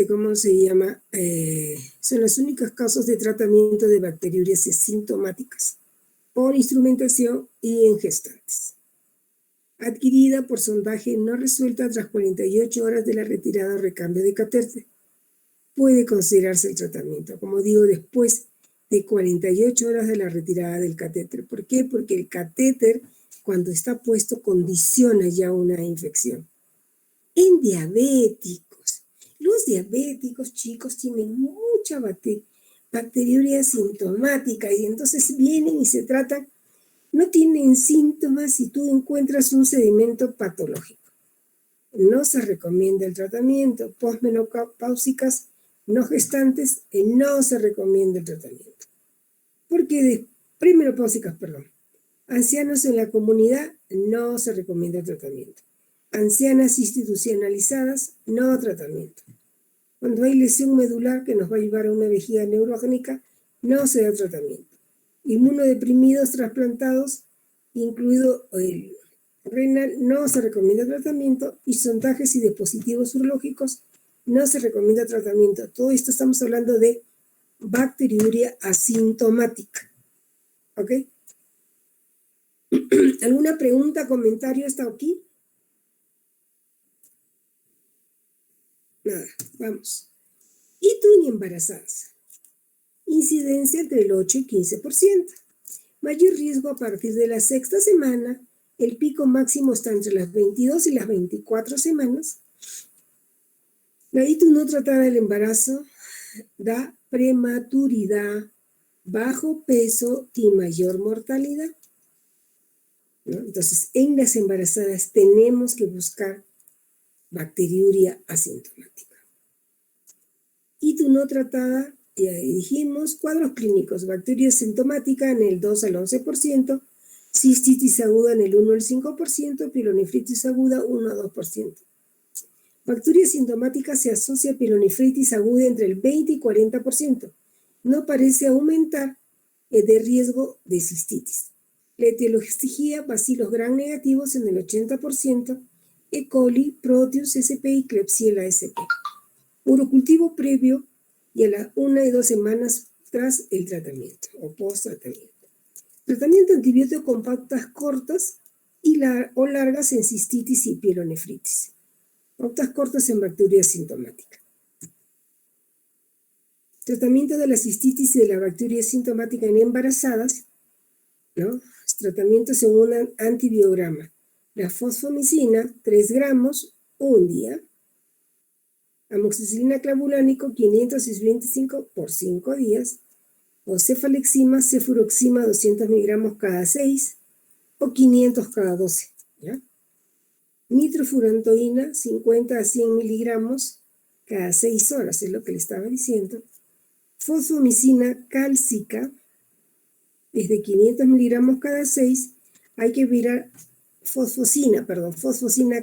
[SPEAKER 1] ¿cómo se llama? Son las únicas causas de tratamiento de bacteriurias asintomáticas. por instrumentación y en gestantes. Adquirida por sondaje no resuelta tras 48 horas de la retirada o recambio de catéter. Puede considerarse el tratamiento, como digo, después de 48 horas de la retirada del catéter. ¿Por qué? Porque el catéter, cuando está puesto, condiciona ya una infección. En diabéticos, los diabéticos, chicos, tienen mucha bacteriuria asintomática y entonces vienen y se tratan, no tienen síntomas y tú encuentras un sedimento patológico. No se recomienda el tratamiento. Postmenopáusicas no gestantes, no se recomienda el tratamiento. Porque premenopáusicas, perdón. Ancianos en la comunidad, no se recomienda el tratamiento. Ancianas institucionalizadas, no tratamiento. Cuando hay lesión medular que nos va a llevar a una vejiga neurogénica, no se da tratamiento. Inmunodeprimidos trasplantados, incluido el renal, no se recomienda tratamiento. Y sondajes y dispositivos urológicos, no se recomienda tratamiento. Todo esto estamos hablando de bacteriuria asintomática. ¿Ok? ¿Alguna pregunta, comentario hasta aquí? Nada, vamos. Y tú en embarazadas. Incidencia entre el 8 y 15%. Mayor riesgo a partir de la sexta semana. El pico máximo está entre las 22 y las 24 semanas. La ITU no tratada del embarazo da prematuridad, bajo peso y mayor mortalidad, ¿no? Entonces, en las embarazadas tenemos que buscar bacteriuria asintomática. ITU no tratada, ya dijimos, cuadros clínicos, bacteria asintomática en el 2 al 11%, cistitis aguda en el 1 al 5%, pielonefritis aguda 1 a 2%. Bacteria asintomática se asocia a pielonefritis aguda entre el 20 y 40%. No parece aumentar de riesgo de cistitis. La etiología, bacilos gram negativos en el 80%, E. coli, Proteus sp y Klebsiella sp. Urocultivo previo y a las 1 y 2 semanas tras el tratamiento o post-tratamiento. Tratamiento antibiótico con pautas cortas o largas en cistitis y pielonefritis. Pautas cortas en bacteria asintomática. Tratamiento de la cistitis y de la bacteria asintomática en embarazadas, ¿no? Tratamiento según un antibiograma. La fosfomicina, 3 gramos, un día. Amoxicilina clavulánico, 525 por 5 días. O cefalexima, cefuroxima, 200 miligramos cada 6 o 500 cada 12, ¿ya? Nitrofurantoína, 50 a 100 miligramos cada 6 horas, es lo que le estaba diciendo. Fosfomicina cálcica, desde 500 miligramos cada 6, hay que mirar fosfocina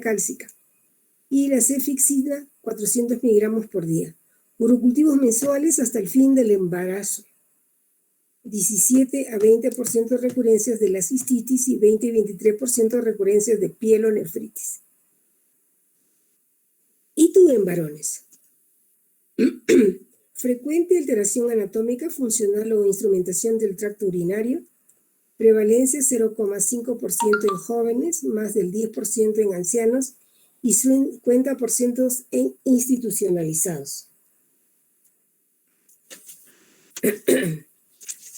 [SPEAKER 1] cálcica. Y la cefixina, 400 miligramos por día. Urocultivos mensuales hasta el fin del embarazo. 17 a 20% de recurrencias de la cistitis y 20 y 23% de recurrencias de pielonefritis. ¿Y tú en varones? Frecuente alteración anatómica, funcional o instrumentación del tracto urinario. Prevalencia 0,5% en jóvenes, más del 10% en ancianos y 50% en institucionalizados.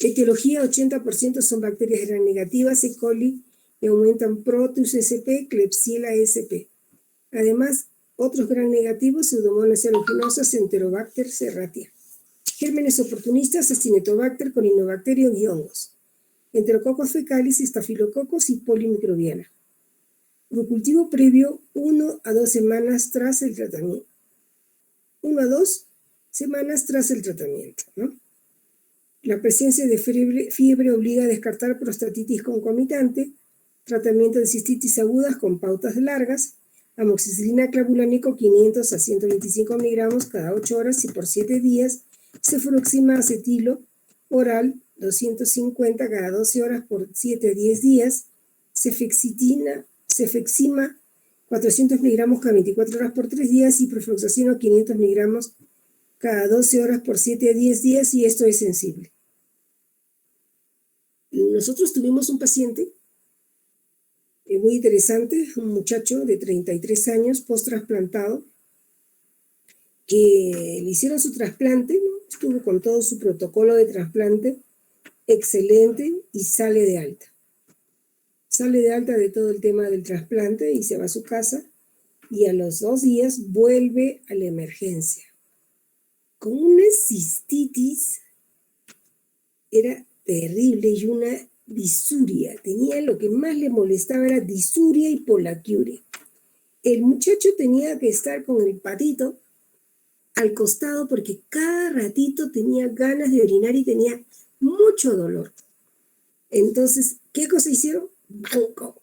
[SPEAKER 1] Etiología, 80% son bacterias gram negativas, E. coli, y aumentan Proteus sp, Klebsiella sp. Además, otros gram negativos, Pseudomonas aeruginosa, Enterobacter serratia. Gérmenes oportunistas, Acinetobacter, Corynebacterium y hongos. Enterococos fecalis, Staphylococcus y polimicrobiana. Urocultivo previo 1 a 2 semanas tras el tratamiento. 1 a 2 semanas tras el tratamiento, ¿no? La presencia de fiebre obliga a descartar prostatitis concomitante, tratamiento de cistitis agudas con pautas largas, amoxicilina clavulánico 500 a 125 miligramos cada 8 horas y por 7 días, cefuroxima acetilo oral 250 cada 12 horas por 7 a 10 días, cefexima 400 miligramos cada 24 horas por 3 días y profloxacino 500 miligramos cada 12 horas por 7 a 10 días y esto es sensible. nosotros tuvimos un paciente muy interesante, un muchacho de 33 años, post-trasplantado, que le hicieron su trasplante, ¿no? Estuvo con todo su protocolo de trasplante, excelente, y sale de alta. Sale de alta de todo el tema del trasplante y se va a su casa, y a los 2 días vuelve a la emergencia con una cistitis, era terrible, y una disuria. Tenía, lo que más le molestaba era disuria y polaquiuria. El muchacho tenía que estar con el patito al costado porque cada ratito tenía ganas de orinar y tenía mucho dolor. Entonces, ¿qué cosa hicieron? Banco.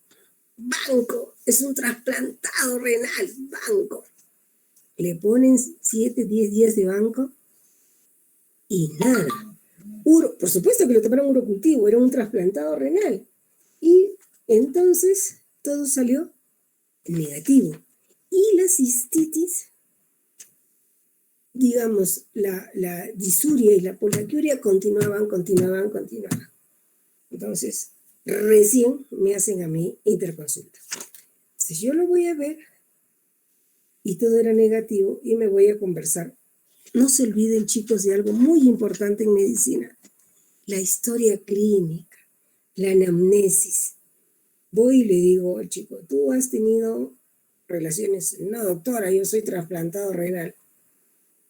[SPEAKER 1] Es un trasplantado renal, banco. Le ponen 7, 10 días de banco y nada. Por supuesto que le tomaron urocultivo, era un trasplantado renal. Y entonces todo salió negativo. Y la cistitis, digamos, la disuria y la polaquiuria continuaban. Entonces, recién me hacen a mí interconsulta. Entonces yo lo voy a ver y todo era negativo y me voy a conversar. No se olviden, chicos, de algo muy importante en medicina: la historia clínica, la anamnesis. Voy y le digo al chico, ¿tú has tenido relaciones? No, doctora, yo soy trasplantado renal.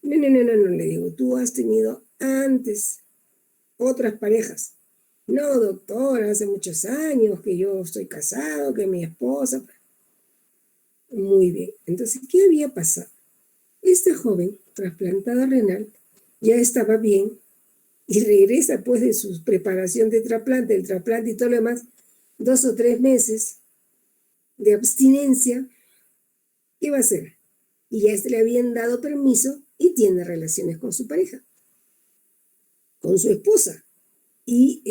[SPEAKER 1] No, le digo, ¿tú has tenido antes otras parejas? No, doctora, hace muchos años que yo estoy casado, que mi esposa... Muy bien, entonces, ¿qué había pasado? Este joven, trasplantado renal, ya estaba bien y regresa pues de su preparación de trasplante, el trasplante y todo lo demás, 2 o 3 meses de abstinencia. ¿Qué va a hacer? Y ya le habían dado permiso y tiene relaciones con su pareja, con su esposa. Y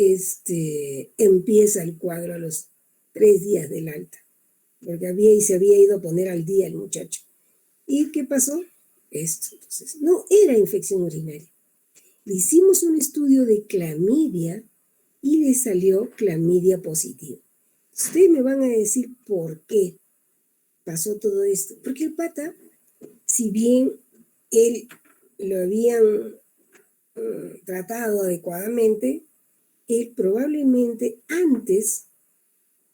[SPEAKER 1] empieza el cuadro a los 3 días del alta, porque se había ido a poner al día el muchacho. ¿Y qué pasó? Esto, entonces, no era infección urinaria. Le hicimos un estudio de clamidia y le salió clamidia positiva. Ustedes me van a decir por qué pasó todo esto. Porque el pata, si bien él lo habían tratado adecuadamente, él probablemente antes,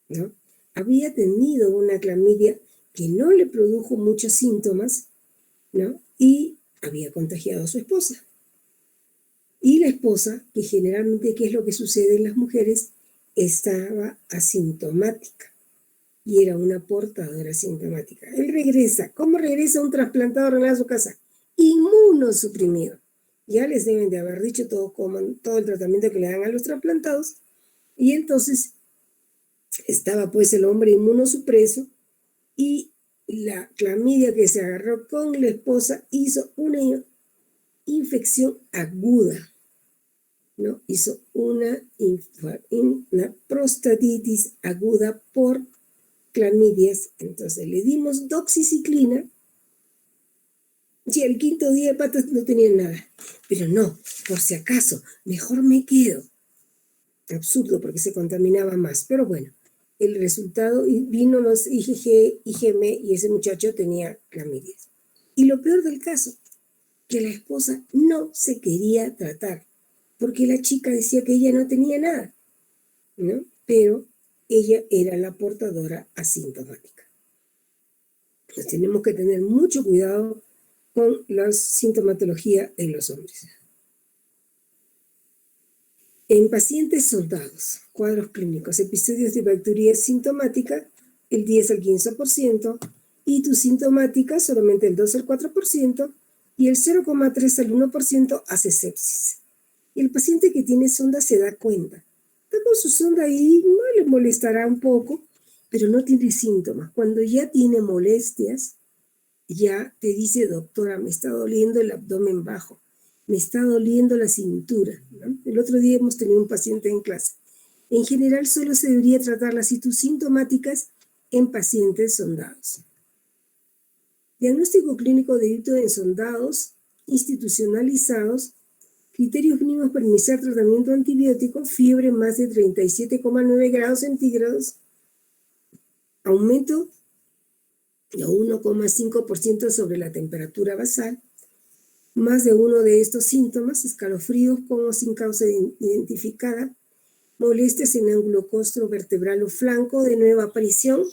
[SPEAKER 1] ¿no?, había tenido una clamidia que no le produjo muchos síntomas, ¿no?, y había contagiado a su esposa. Y la esposa, que generalmente, ¿qué es lo que sucede en las mujeres?, estaba asintomática y era una portadora asintomática. Él regresa. ¿Cómo regresa un trasplantado renal a su casa? Inmunosuprimido. Ya les deben de haber dicho todo el tratamiento que le dan a los trasplantados. Y entonces estaba pues el hombre inmunosupreso y la clamidia que se agarró con la esposa hizo una infección aguda, ¿no? Hizo una prostatitis aguda por clamidias. Entonces le dimos doxiciclina y el 5.º día de patas no tenía nada. Pero no, por si acaso, mejor me quedo. Absurdo, porque se contaminaba más. Pero bueno, el resultado, vino los IgG, IgM, y ese muchacho tenía clamidias. Y lo peor del caso, que la esposa no se quería tratar, porque la chica decía que ella no tenía nada, ¿no? Pero ella era la portadora asintomática. Entonces tenemos que tener mucho cuidado con la sintomatología en los hombres. En pacientes soldados, cuadros clínicos, episodios de bacteria sintomática, el 10 al 15%, sintomática solamente el 2 al 4%, y el 0,3 al 1% hace sepsis. Y el paciente que tiene sonda se da cuenta. Está con su sonda ahí, no le molestará un poco, pero no tiene síntomas. Cuando ya tiene molestias, ya te dice, doctora, me está doliendo el abdomen bajo, me está doliendo la cintura, ¿no? El otro día hemos tenido un paciente en clase. En general, solo se debería tratar las sintomáticas en pacientes sondados. Diagnóstico clínico de ictus en sondados institucionalizados, Criterios mínimos para iniciar tratamiento antibiótico: fiebre más de 37,9 grados centígrados, aumento de 1,5% sobre la temperatura basal, más de uno de estos síntomas: escalofríos con o sin causa identificada, molestias en ángulo costro vertebral o flanco de nueva aparición,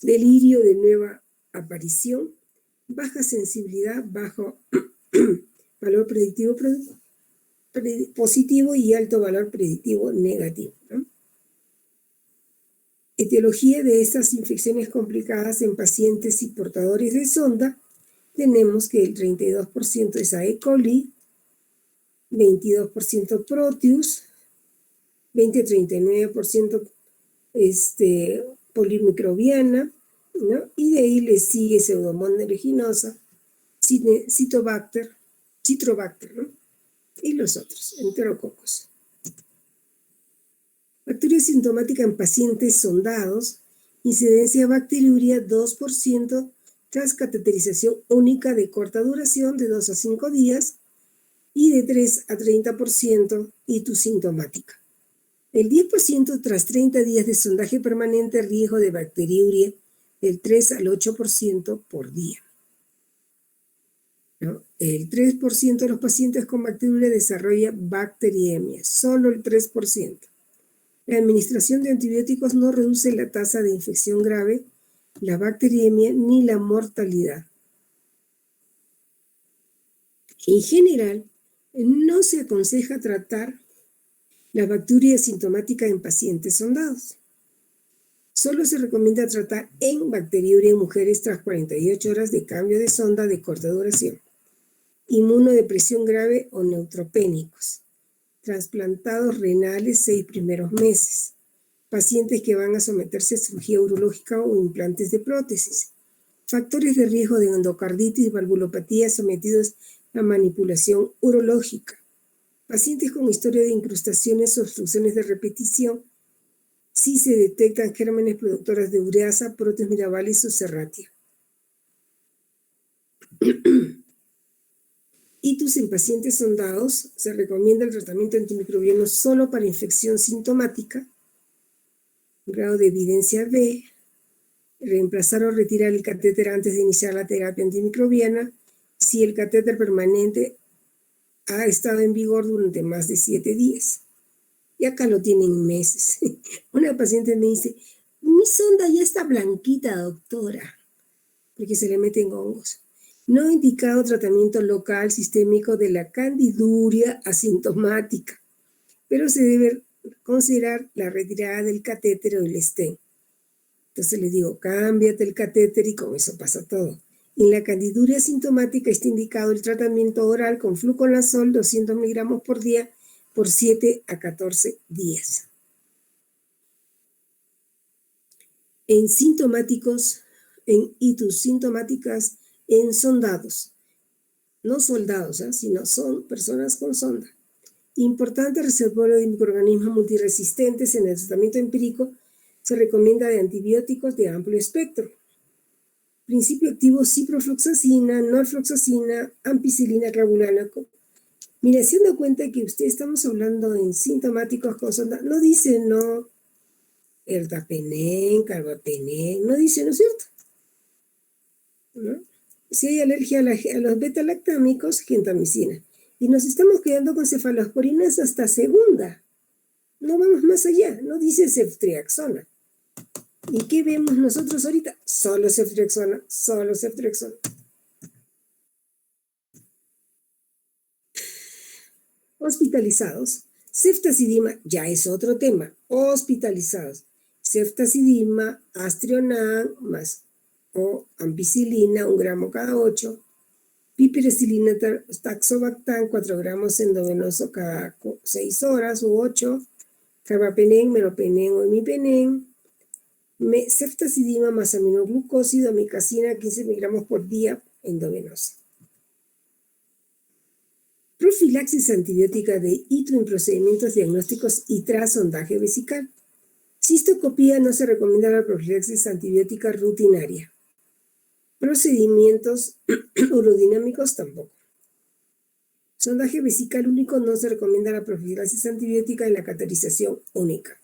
[SPEAKER 1] delirio de nueva aparición, baja sensibilidad, bajo valor predictivo positivo y alto valor predictivo negativo, ¿no? Etiología de estas infecciones complicadas en pacientes y portadores de sonda: tenemos que el 32% es a E. coli, 22% Proteus, 20-39% polimicrobiana, ¿no? Y de ahí le sigue Pseudomonas aeruginosa, Citrobacter, ¿no? Y los otros, enterococos. Bacteria sintomática en pacientes sondados: incidencia bacteriuria 2% tras cateterización única de corta duración de 2 a 5 días y de 3 a 30% sintomática. El 10% tras 30 días de sondaje permanente, riesgo de bacteriuria del 3 al 8% por día, ¿no? El 3% de los pacientes con bacteriuria desarrolla bacteriemia, solo el 3%. La administración de antibióticos no reduce la tasa de infección grave, la bacteriemia ni la mortalidad. En general, no se aconseja tratar la bacteria sintomática en pacientes sondados. Solo se recomienda tratar en bacteriuria en mujeres tras 48 horas de cambio de sonda de corta duración, inmunodepresión grave o neutropénicos, trasplantados renales 6 primeros meses, pacientes que van a someterse a cirugía urológica o implantes de prótesis, factores de riesgo de endocarditis y valvulopatía sometidos a manipulación urológica, pacientes con historia de incrustaciones o obstrucciones de repetición, si se detectan gérmenes productoras de ureasa, Proteus mirabilis o Serratia. Itus en pacientes sondados: se recomienda el tratamiento antimicrobiano solo para infección sintomática, grado de evidencia B, reemplazar o retirar el catéter antes de iniciar la terapia antimicrobiana si el catéter permanente ha estado en vigor durante más de 7 días. Y acá lo tienen meses. Una paciente me dice: mi sonda ya está blanquita, doctora, porque se le meten hongos. No indicado tratamiento local sistémico de la candiduria asintomática, pero se debe considerar la retirada del catéter o el stent. Entonces le digo: cámbiate el catéter y con eso pasa todo. En la candiduria asintomática está indicado el tratamiento oral con fluconazol 200 miligramos por día por 7 a 14 días. En sintomáticos, en itus sintomáticas en sondados, no soldados, sino son personas con sonda. Importante reservorio de microorganismos multiresistentes. En el tratamiento empírico se recomienda de antibióticos de amplio espectro. Principio activo: ciprofloxacina, norfloxacina, ampicilina clavulana. Mira, se da cuenta que estamos hablando en sintomáticos con sonda, no dice no ertapenem, carbapenem, no dice, ¿no es cierto? ¿No? Si hay alergia a los beta-lactámicos, gentamicina. Y nos estamos quedando con cefalosporinas hasta segunda. No vamos más allá, no dice ceftriaxona. ¿Y qué vemos nosotros ahorita? Solo ceftriaxona, solo ceftriaxona. Hospitalizados: ceftazidima, ya es otro tema. Hospitalizados: ceftazidima, Astrionan más o ampicilina, 1 gramo cada 8, piperacilina, taxobactam, 4 gramos endovenoso cada 6 horas u 8, carbapenem, meropenem o imipenem, ceftazidima más aminoglucósido, amicacina, 15 miligramos por día endovenosa. Profilaxis antibiótica de ito en procedimientos diagnósticos y tras sondaje vesical. Cistoscopía: no se recomienda la profilaxis antibiótica rutinaria. Procedimientos urodinámicos tampoco. Sondaje vesical único no se recomienda la profilaxis antibiótica en la cateterización única.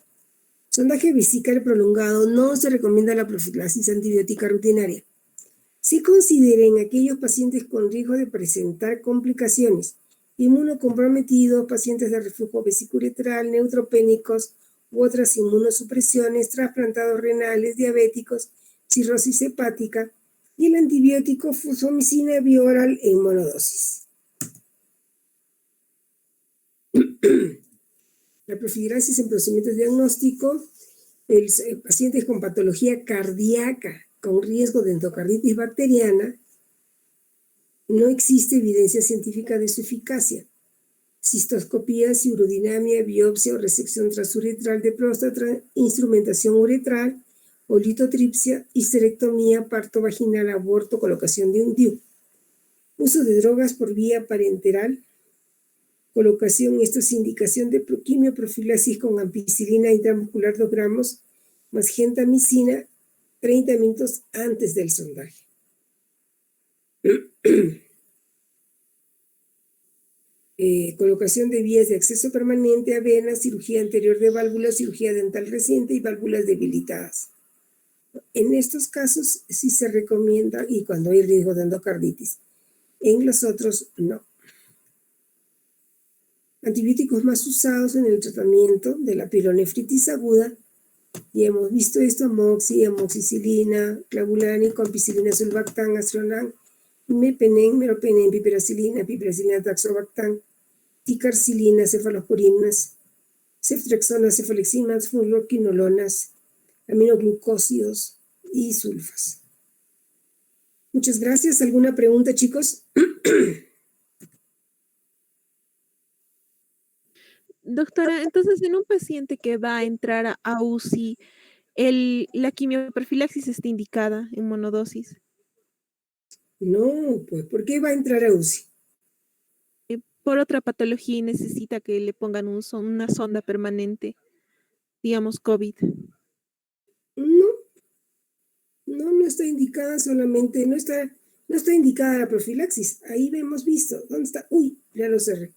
[SPEAKER 1] Sondaje vesical prolongado no se recomienda la profilaxis antibiótica rutinaria. Si consideren aquellos pacientes con riesgo de presentar complicaciones, inmunocomprometidos, pacientes de reflujo vesiculetral, neutropénicos u otras inmunosupresiones, trasplantados renales, diabéticos, cirrosis hepática y el antibiótico fosfomicina bioral en monodosis. La profilaxis en procedimientos diagnósticos, pacientes con patología cardíaca con riesgo de endocarditis bacteriana, no existe evidencia científica de su eficacia. Cistoscopía, urodinamia, biopsia o resección transuretral de próstata, instrumentación uretral o litotripsia, histerectomía, parto vaginal, aborto, colocación de un DIU. Uso de drogas por vía parenteral, colocación, esto es indicación de quimioprofilaxis con ampicilina intramuscular 2 gramos más gentamicina 30 minutos antes del sondaje. Colocación de vías de acceso permanente a venas, cirugía anterior de válvulas, cirugía dental reciente y válvulas debilitadas. En estos casos sí se recomienda y cuando hay riesgo de endocarditis. En los otros no. Antibióticos más usados en el tratamiento de la pielonefritis aguda, y hemos visto esto: amoxicilina, clavulánico, ampicilina, sulbactam, astronam, meropenem, piperacilina, taxobactam, ticarcilina, cefalosporinas, ceftriaxona, cefalexima, fluoroquinolonas, aminoglucósidos y sulfas. Muchas gracias. ¿Alguna pregunta, chicos?
[SPEAKER 2] Doctora, entonces en un paciente que va a entrar a UCI, la quimioprofilaxis está indicada en monodosis.
[SPEAKER 1] No, pues, ¿por qué va a entrar a UCI?
[SPEAKER 2] Por otra patología y necesita que le pongan una sonda permanente, digamos COVID.
[SPEAKER 1] No está indicada solamente, no está indicada la profilaxis. Ahí hemos visto. ¿Dónde está? Uy, ya lo cerré.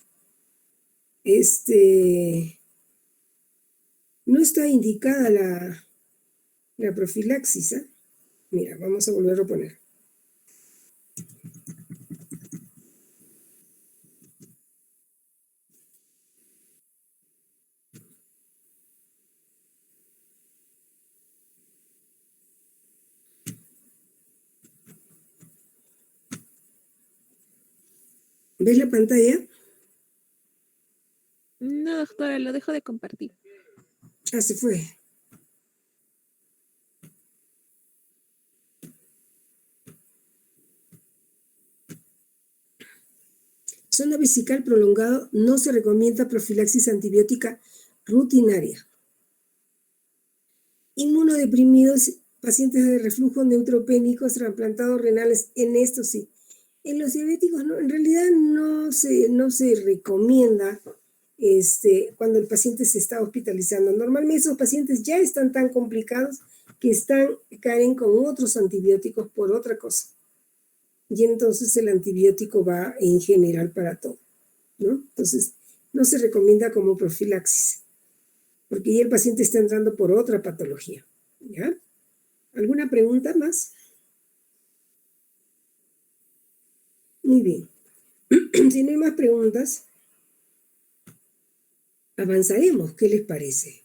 [SPEAKER 1] No está indicada la profilaxis, ¿eh? Mira, vamos a volver a poner. ¿Ves la pantalla?
[SPEAKER 2] No, doctora, lo dejo de compartir.
[SPEAKER 1] Ah, se fue. Sonda vesical prolongado no se recomienda profilaxis antibiótica rutinaria. Inmunodeprimidos, pacientes de reflujo neutropénicos, trasplantados renales, en esto sí. En los diabéticos no, en realidad no se recomienda cuando el paciente se está hospitalizando. Normalmente esos pacientes ya están tan complicados que caen con otros antibióticos por otra cosa. Y entonces el antibiótico va en general para todo, ¿no? Entonces no se recomienda como profilaxis, porque ya el paciente está entrando por otra patología, ¿ya? ¿Alguna pregunta más? Muy bien. Si no hay más preguntas, avanzaremos. ¿Qué les parece?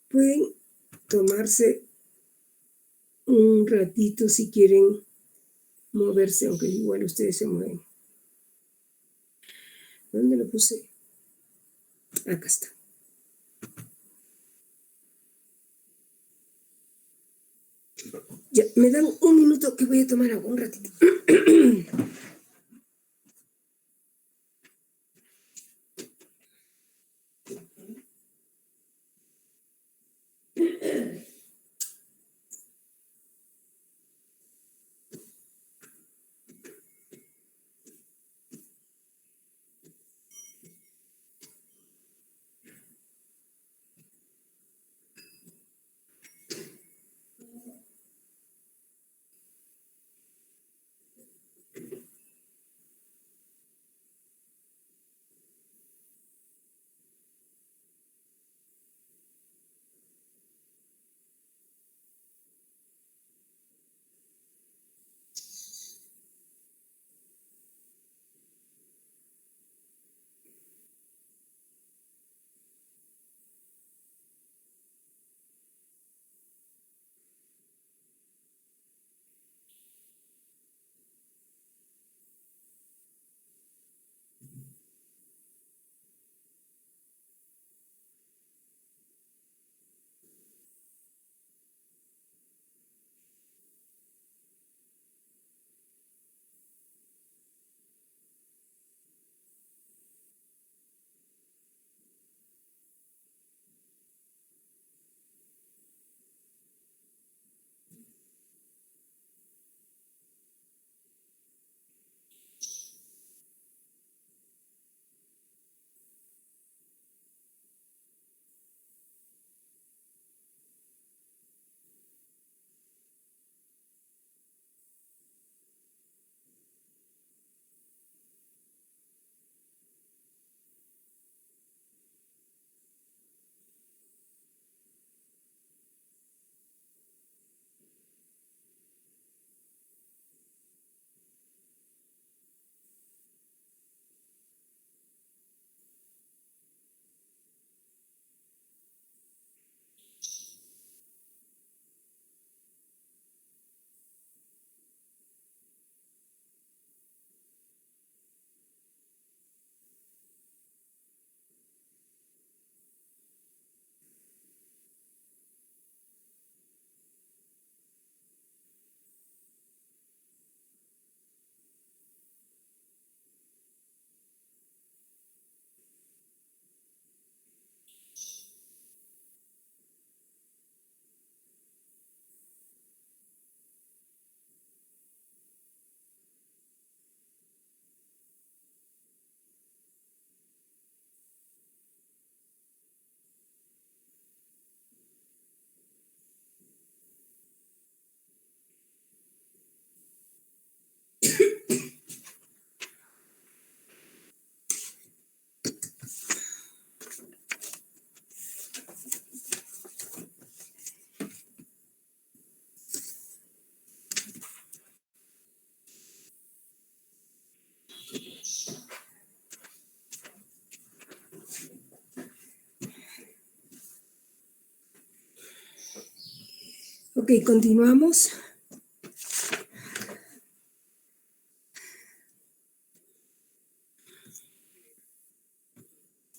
[SPEAKER 1] Pueden tomarse un ratito si quieren moverse, aunque igual ustedes se mueven. ¿Dónde lo puse? Acá está. Ya, me dan un minuto que voy a tomar agua un ratito. Ok, continuamos.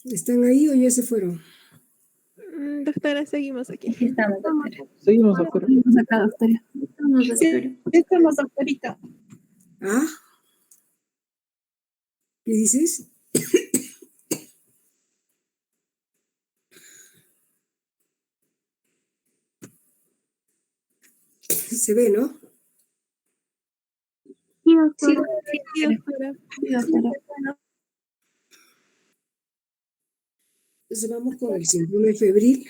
[SPEAKER 1] ¿Están ahí o ya se fueron?
[SPEAKER 2] Doctora, seguimos aquí.
[SPEAKER 3] Aquí estamos, doctora.
[SPEAKER 6] Seguimos, doctora.
[SPEAKER 4] Seguimos acá, doctora.
[SPEAKER 3] Estamos, doctora.
[SPEAKER 5] Estamos, doctorita.
[SPEAKER 1] ¿Ah? ¿Qué dices? Se ve, ¿no?
[SPEAKER 3] Sí,
[SPEAKER 2] Sí,
[SPEAKER 3] doctora.
[SPEAKER 2] sí, doctora.
[SPEAKER 5] Sí, doctora.
[SPEAKER 1] Entonces vamos con el síndrome febril.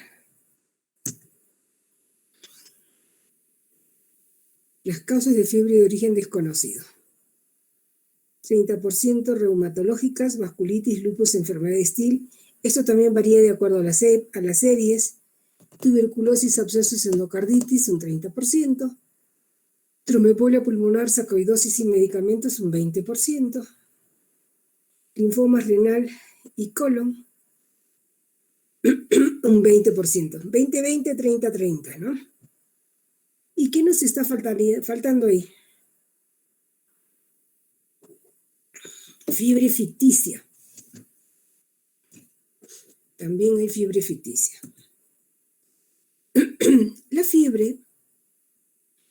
[SPEAKER 1] Las causas de fiebre de origen desconocido. 30% reumatológicas, vasculitis, lupus, enfermedad de Still. Esto también varía de acuerdo a las series. Tuberculosis, abscesos, endocarditis, un 30%. Tromboembolia pulmonar, sarcoidosis y medicamentos, un 20%. Linfoma renal y colon, un 20%. 20-20, 30-30, ¿no? ¿Y qué nos está faltando ahí? Fiebre ficticia. También hay fiebre ficticia. La fiebre,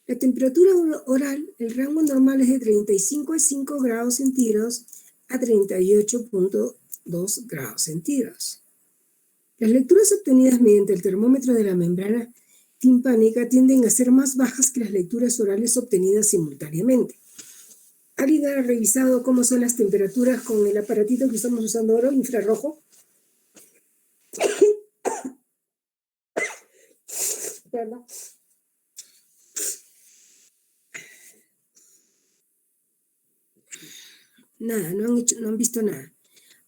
[SPEAKER 1] la temperatura oral, el rango normal es de 35,5 grados centígrados a 38,2 grados centígrados. Las lecturas obtenidas mediante el termómetro de la membrana timpánica tienden a ser más bajas que las lecturas orales obtenidas simultáneamente. ¿Alguien ha revisado cómo son las temperaturas con el aparatito que estamos usando ahora, infrarrojo? ¿Verdad? Nada, no han visto nada.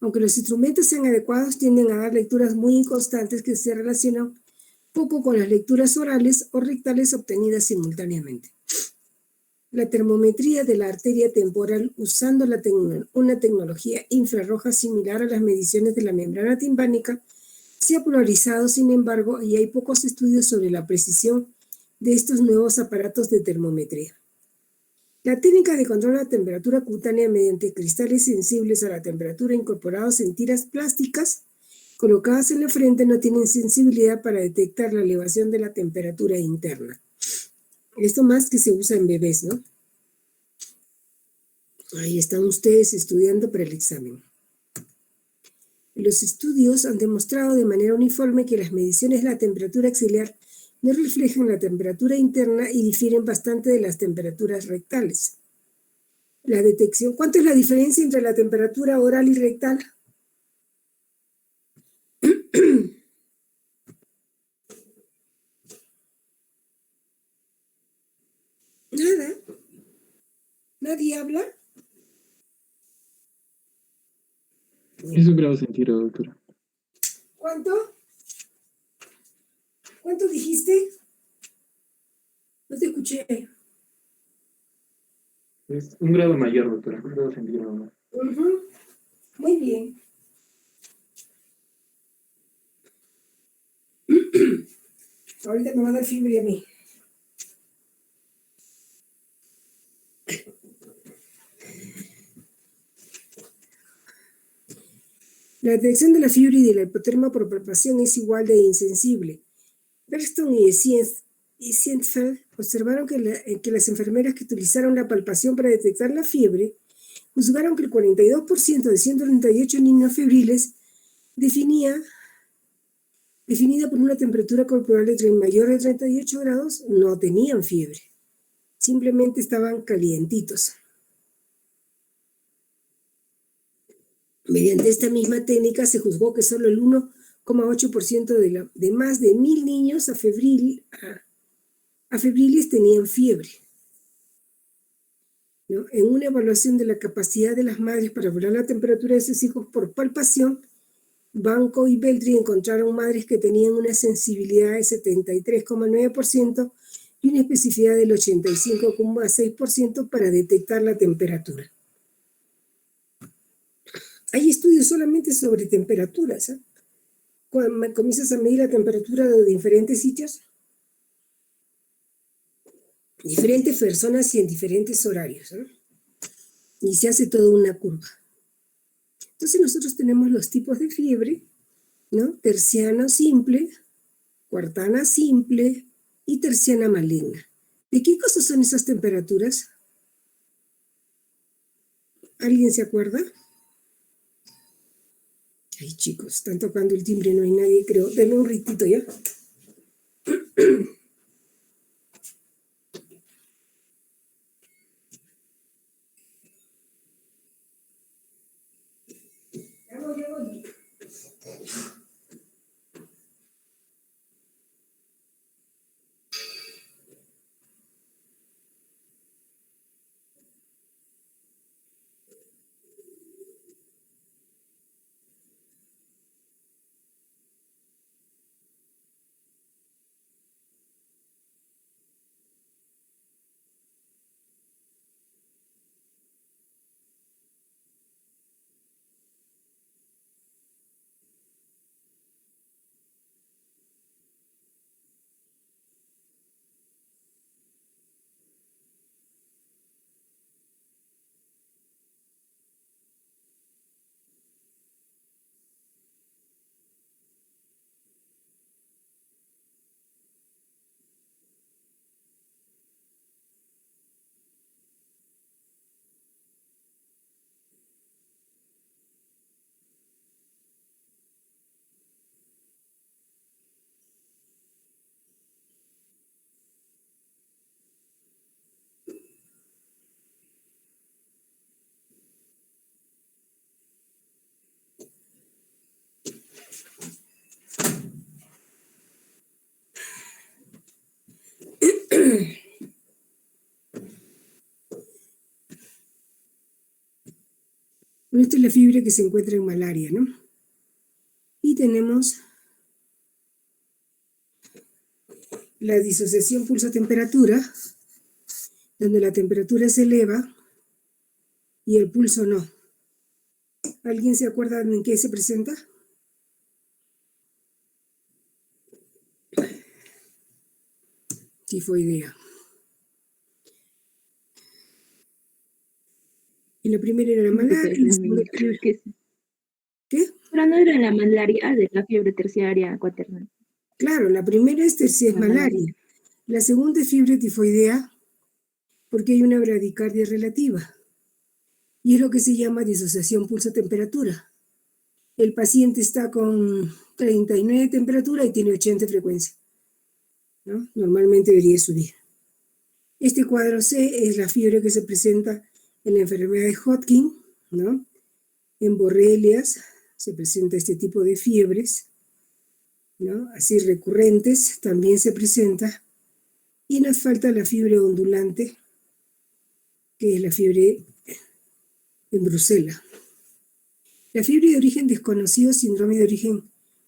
[SPEAKER 1] Aunque los instrumentos sean adecuados, tienden a dar lecturas muy inconstantes que se relacionan poco con las lecturas orales o rectales obtenidas simultáneamente. La termometría de la arteria temporal usando una tecnología infrarroja similar a las mediciones de la membrana timpánica se ha polarizado, sin embargo, y hay pocos estudios sobre la precisión de estos nuevos aparatos de termometría. La técnica de control de la temperatura cutánea mediante cristales sensibles a la temperatura incorporados en tiras plásticas colocadas en la frente no tienen sensibilidad para detectar la elevación de la temperatura interna. Esto más que se usa en bebés, ¿no? Ahí están ustedes estudiando para el examen. Los estudios han demostrado de manera uniforme que las mediciones de la temperatura axilar no reflejan la temperatura interna y difieren bastante de las temperaturas rectales. La detección, ¿cuánto es la diferencia entre la temperatura oral y rectal? Nada. ¿Nadie habla?
[SPEAKER 6] Es 1 grado centígrado, doctora.
[SPEAKER 1] ¿Cuánto? ¿Cuánto dijiste? No te escuché.
[SPEAKER 6] Es 1 grado mayor, doctora. 1 grado centígrado más.
[SPEAKER 1] Muy bien. Ahorita me va a dar fiebre a mí. La detección de la fiebre y de la hipotermia por palpación es igual de insensible. Berston y Sienfeld observaron que las enfermeras que utilizaron la palpación para detectar la fiebre juzgaron que el 42% de 138 niños febriles definida por una temperatura corporal mayor de 38 grados, no tenían fiebre. Simplemente estaban calientitos. Mediante esta misma técnica se juzgó que solo el 1,8% de más de 1,000 niños afebriles tenían fiebre, ¿no? En una evaluación de la capacidad de las madres para evaluar la temperatura de sus hijos por palpación, Banco y Beltri encontraron madres que tenían una sensibilidad de 73,9% y una especificidad del 85,6% para detectar la temperatura. Hay estudios solamente sobre temperaturas, ¿eh? Cuando comienzas a medir la temperatura de diferentes sitios, diferentes personas y en diferentes horarios, ¿no? Y se hace toda una curva. Entonces nosotros tenemos los tipos de fiebre, ¿no? Terciana simple, cuartana simple y terciana maligna. ¿De qué cosas son esas temperaturas? ¿Alguien se acuerda? Ay, chicos, están tocando el timbre, no hay nadie, creo. Denme un ritito, ¿ya? Ya voy. Bueno, esta es la fiebre que se encuentra en malaria, ¿no? Y tenemos la disociación pulso-temperatura, donde la temperatura se eleva y el pulso no. ¿Alguien se acuerda en qué se presenta? Tifoidea. Y la primera era la malaria. Y la segunda... ¿Qué?
[SPEAKER 4] Pero no era la malaria de la fiebre terciaria cuaternaria.
[SPEAKER 1] Claro, la primera es malaria. La segunda es fiebre tifoidea porque hay una bradicardia relativa. Y es lo que se llama disociación pulso-temperatura. El paciente está con 39 de temperatura y tiene 80 de frecuencia, ¿no? Normalmente debería subir. Este cuadro C es la fiebre que se presenta en la enfermedad de Hodgkin, ¿no? En borrelias se presenta este tipo de fiebres, ¿no? Así recurrentes también se presenta. Y nos falta la fiebre ondulante, que es la fiebre en Bruselas. La fiebre de origen desconocido, síndrome de origen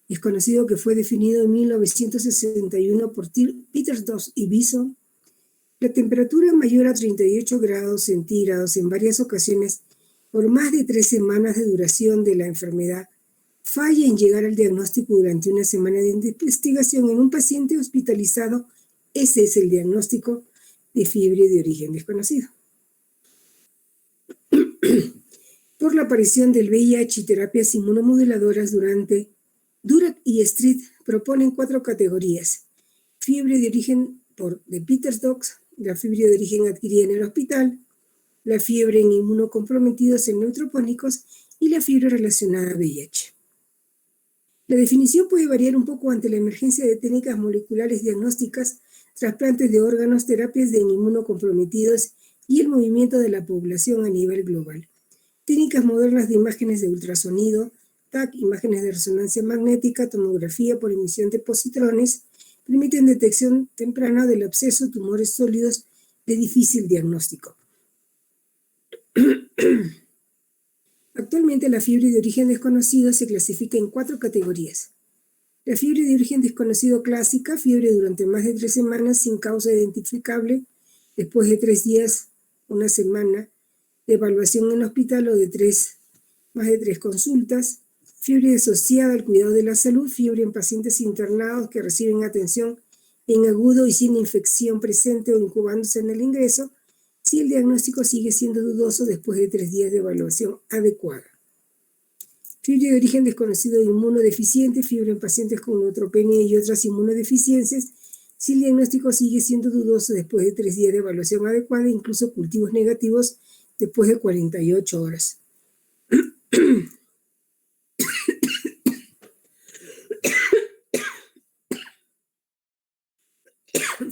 [SPEAKER 1] desconocido, que fue definido en 1961 por Peter Doss y Bison. La temperatura mayor a 38 grados centígrados en varias ocasiones por más de 3 semanas de duración de la enfermedad falla en llegar al diagnóstico durante una semana de investigación en un paciente hospitalizado. Ese es el diagnóstico de fiebre de origen desconocido. Por la aparición del VIH y terapias inmunomoduladoras Durac y Street proponen 4 categorías. Fiebre de origen de Peter Doss, la fiebre de origen adquirida en el hospital, la fiebre en inmunocomprometidos en neutropónicos y la fiebre relacionada a VIH. La definición puede variar un poco ante la emergencia de técnicas moleculares diagnósticas, trasplantes de órganos, terapias de inmunocomprometidos y el movimiento de la población a nivel global. Técnicas modernas de imágenes de ultrasonido, TAC, imágenes de resonancia magnética, tomografía por emisión de positrones, permiten detección temprana del absceso, tumores sólidos de difícil diagnóstico. Actualmente la fiebre de origen desconocido se clasifica en 4 categorías. La fiebre de origen desconocido clásica, fiebre durante más de 3 semanas sin causa identificable, después de 3 días, una semana, de evaluación en hospital o de más de 3 consultas, fiebre asociada al cuidado de la salud, fiebre en pacientes internados que reciben atención en agudo y sin infección presente o incubándose en el ingreso, si el diagnóstico sigue siendo dudoso después de 3 días de evaluación adecuada. Fiebre de origen desconocido inmunodeficiente, fiebre en pacientes con neutropenia y otras inmunodeficiencias, si el diagnóstico sigue siendo dudoso después de 3 días de evaluación adecuada, incluso cultivos negativos después de 48 horas.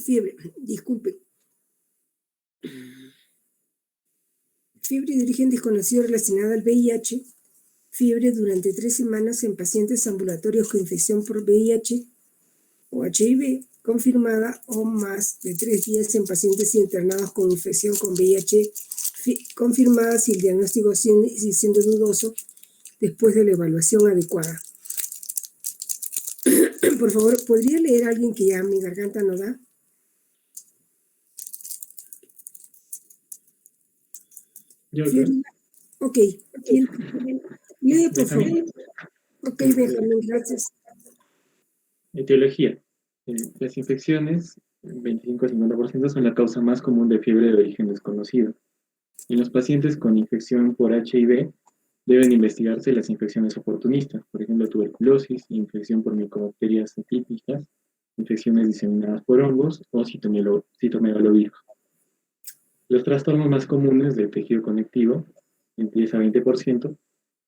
[SPEAKER 1] Fiebre, disculpe. Fiebre de origen desconocido relacionada al VIH, fiebre durante 3 semanas en pacientes ambulatorios con infección por VIH o HIV confirmada o más de 3 días en pacientes internados con infección con VIH confirmada si el diagnóstico sigue siendo dudoso después de la evaluación adecuada. Por favor, ¿podría leer a alguien que ya mi garganta no da?
[SPEAKER 6] Yo,
[SPEAKER 1] Ok. Lee, por favor. Ok, Benjamín, gracias.
[SPEAKER 6] Etiología. Las infecciones, 25-50%, son la causa más común de fiebre de origen desconocido. En los pacientes con infección por HIV deben investigarse las infecciones oportunistas, por ejemplo, tuberculosis, infección por micobacterias atípicas, infecciones diseminadas por hongos o citomegalovirus. Los trastornos más comunes del tejido conectivo, en 10 a 20%,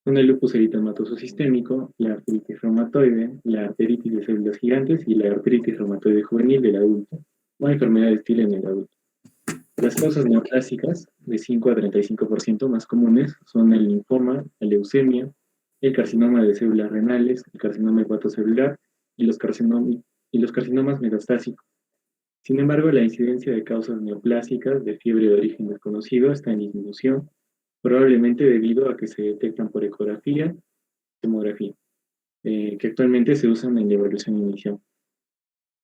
[SPEAKER 6] son el lupus eritematoso sistémico, la artritis reumatoide, la arteritis de células gigantes y la artritis reumatoide juvenil del adulto, o enfermedad de Still en el adulto. Las causas neoclásicas, de 5 a 35% más comunes, son el linfoma, la leucemia, el carcinoma de células renales, el carcinoma hepatocelular y los carcinomas metastásicos. Sin embargo, la incidencia de causas neoplásicas de fiebre de origen desconocido está en disminución, probablemente debido a que se detectan por ecografía y tomografía, que actualmente se usan en la evaluación inicial.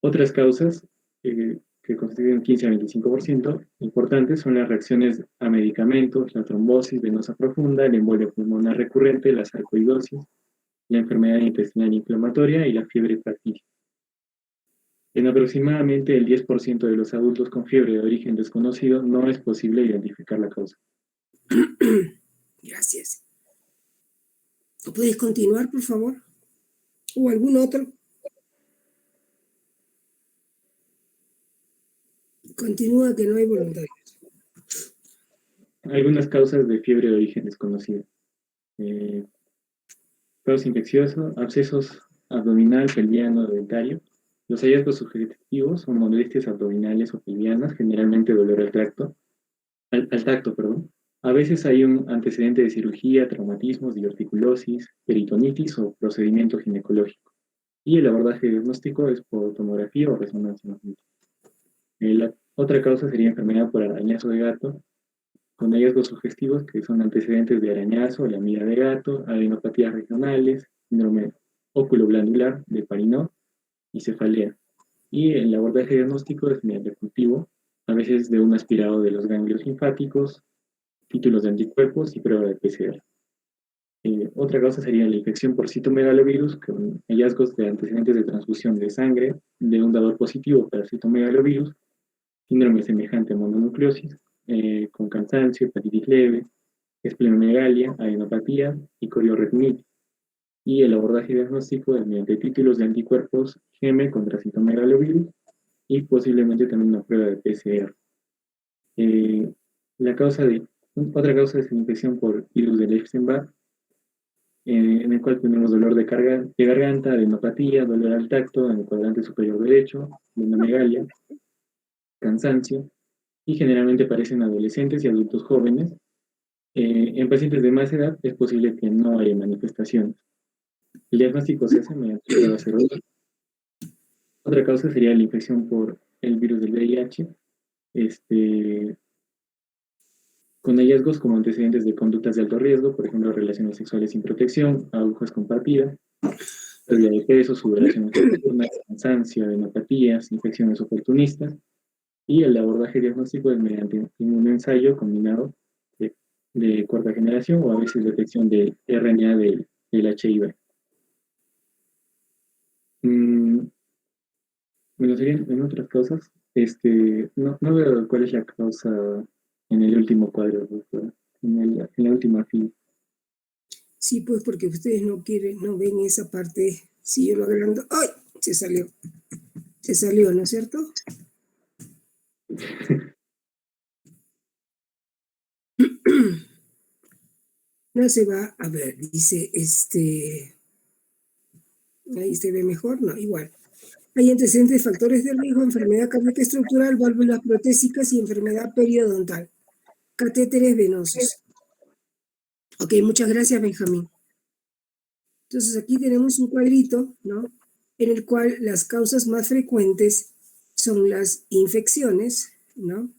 [SPEAKER 6] Otras causas que constituyen 15 a 25% importantes son las reacciones a medicamentos, la trombosis venosa profunda, la embolia pulmonar recurrente, la sarcoidosis, la enfermedad intestinal inflamatoria y la fiebre facticia. En aproximadamente el 10% de los adultos con fiebre de origen desconocido no es posible identificar la causa.
[SPEAKER 1] Gracias. ¿Puedes continuar, por favor? ¿O algún otro? Continúa, que no hay voluntarios.
[SPEAKER 6] Algunas causas de fiebre de origen desconocido. Causa infecciosa, abscesos abdominal, pelviano, dentario. Los hallazgos subjetivos son molestias abdominales o pelvianas, generalmente dolor al tacto. A veces hay un antecedente de cirugía, traumatismos, diverticulosis, peritonitis o procedimiento ginecológico. Y el abordaje diagnóstico es por tomografía o resonancia magnética. La otra causa sería enfermedad por arañazo de gato, con hallazgos sugestivos que son antecedentes de arañazo, lamida de gato, adenopatías regionales, síndrome óculo-glandular de Parinot y cefalea. Y el abordaje diagnóstico es mediante cultivo, a veces de un aspirado de los ganglios linfáticos, títulos de anticuerpos y prueba de PCR. Otra causa sería la infección por citomegalovirus, con hallazgos de antecedentes de transfusión de sangre de un dador positivo para citomegalovirus, síndrome semejante a mononucleosis, con cansancio, hepatitis leve, esplenomegalia, adenopatía y coriorretinitis. Y el abordaje diagnóstico es mediante títulos de anticuerpos GM contra citomegalovirus y posiblemente también una prueba de PCR. Otra causa es la infección por virus de Epstein-Barr, en el cual tenemos dolor de garganta, adenopatía, dolor al tacto en el cuadrante superior derecho, esplenomegalia, cansancio, y generalmente aparecen en adolescentes y adultos jóvenes. En pacientes de más edad es posible que no haya manifestaciones. El diagnóstico se hace mediante pruebas serológicas. Otra causa sería la infección por el virus del VIH, con hallazgos como antecedentes de conductas de alto riesgo, por ejemplo, relaciones sexuales sin protección, agujas compartidas, pérdida de peso, sudoraciones nocturnas, cansancio, adenopatías, infecciones oportunistas, y el abordaje diagnóstico es mediante inmunoensayo combinado de cuarta generación o a veces detección de RNA del HIV. Bueno, serían en otras causas. No veo cuál es la causa en el último cuadro, doctora, en la última fila.
[SPEAKER 1] Sí, pues porque ustedes no ven esa parte. Si yo lo agrando. ¡Ay! Se salió, ¿no es cierto? No se va a ver, dice, ahí se ve mejor, no, igual. Hay antecedentes de factores de riesgo, enfermedad cardíaca estructural, válvulas protésicas y enfermedad periodontal. Catéteres venosos. Ok, muchas gracias, Benjamín. Entonces aquí tenemos un cuadrito, ¿no? En el cual las causas más frecuentes son las infecciones, ¿no?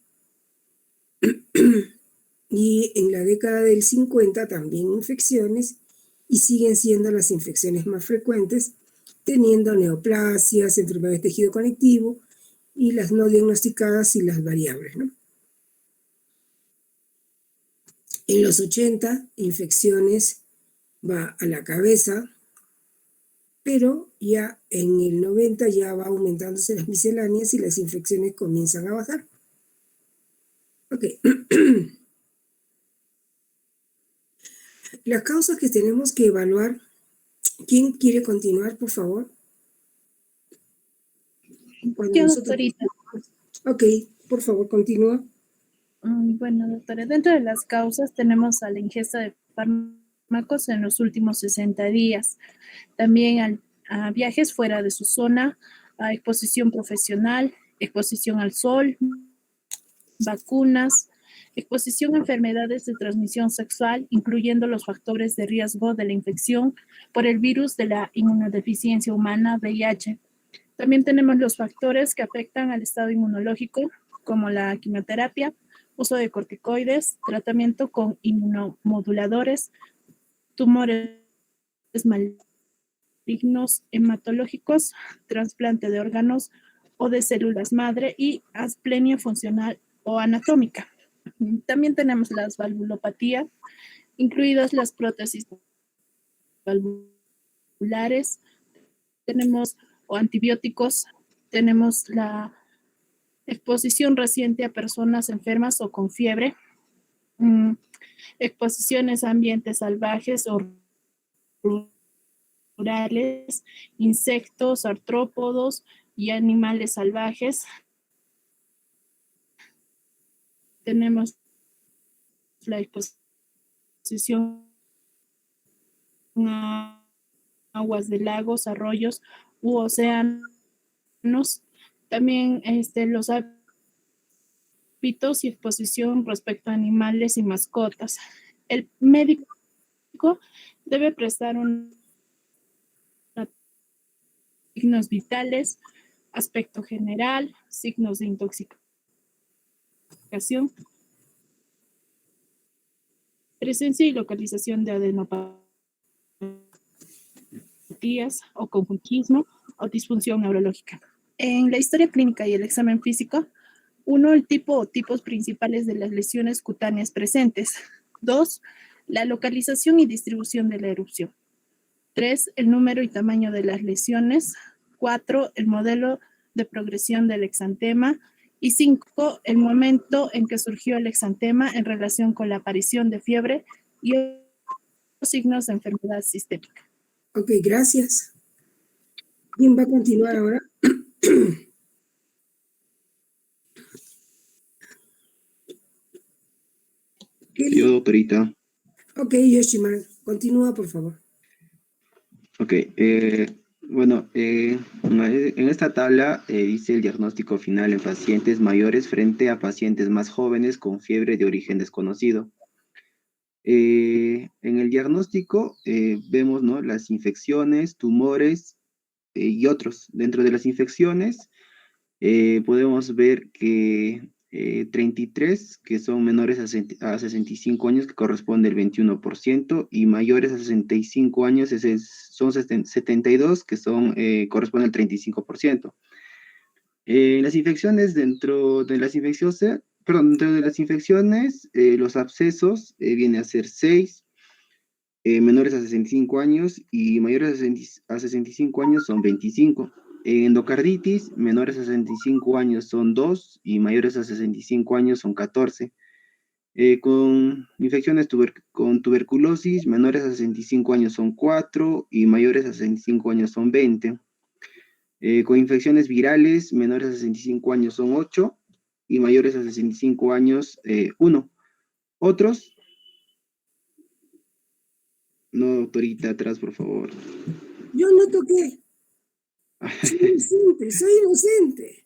[SPEAKER 1] Y en la década del 50 también infecciones, y siguen siendo las infecciones más frecuentes, teniendo neoplasias, enfermedades de tejido conectivo, y las no diagnosticadas y las variables, ¿no? En los 80, infecciones va a la cabeza, pero ya en el 90 ya va aumentándose las misceláneas y las infecciones comienzan a bajar. Ok. Las causas que tenemos que evaluar. ¿Quién quiere continuar, por favor?
[SPEAKER 7] Yo, doctorita.
[SPEAKER 1] Ok, por favor, continúa.
[SPEAKER 7] Bueno, doctora, dentro de las causas tenemos a la ingesta de fármacos en los últimos 60 días, también a viajes fuera de su zona, a exposición profesional, exposición al sol, vacunas, exposición a enfermedades de transmisión sexual, incluyendo los factores de riesgo de la infección por el virus de la inmunodeficiencia humana, VIH. También tenemos los factores que afectan al estado inmunológico, como la quimioterapia, uso de corticoides, tratamiento con inmunomoduladores, tumores malignos hematológicos, trasplante de órganos o de células madre y asplenia funcional o anatómica. También tenemos las valvulopatías, incluidas las prótesis valvulares, tenemos o antibióticos, tenemos la exposición reciente a personas enfermas o con fiebre, exposiciones a ambientes salvajes o rurales, insectos, artrópodos y animales salvajes. Tenemos la exposición a aguas de lagos, arroyos u océanos. También los hábitos y exposición respecto a animales y mascotas. El médico debe prestar signos vitales, aspecto general, signos de intoxicación, presencia y localización de adenopatías o conjuntivismo o disfunción neurológica. En la historia clínica y el examen físico, 1, el tipo o tipos principales de las lesiones cutáneas presentes. 2, la localización y distribución de la erupción. 3, el número y tamaño de las lesiones. 4, el modelo de progresión del exantema. Y 5, el momento en que surgió el exantema en relación con la aparición de fiebre y otros signos de enfermedad sistémica.
[SPEAKER 1] Ok, gracias. ¿Quién va a continuar ahora?
[SPEAKER 8] Yo, doctorita.
[SPEAKER 1] Ok, Yoshimar, continúa, por favor.
[SPEAKER 8] Ok, bueno, en esta tabla dice el diagnóstico final en pacientes mayores frente a pacientes más jóvenes con fiebre de origen desconocido. En el diagnóstico vemos, ¿no?, las infecciones, tumores y otros. Dentro de las infecciones podemos ver que 33 que son menores a 65 años, que corresponde al 21%, y mayores a 65 años son 72, que corresponde al 35%. Las infecciones, dentro de las infecciones, los abscesos viene a ser 6, menores a 65 años, y mayores a 65 años son 25. Endocarditis, menores a 65 años son 2 y mayores a 65 años son 14. Con infecciones con tuberculosis, menores a 65 años son 4 y mayores a 65 años son 20. Con infecciones virales, menores a 65 años son 8 y mayores a 65 años 1. Otros. No, doctorita, atrás, por favor.
[SPEAKER 1] Yo no toqué. Soy inocente.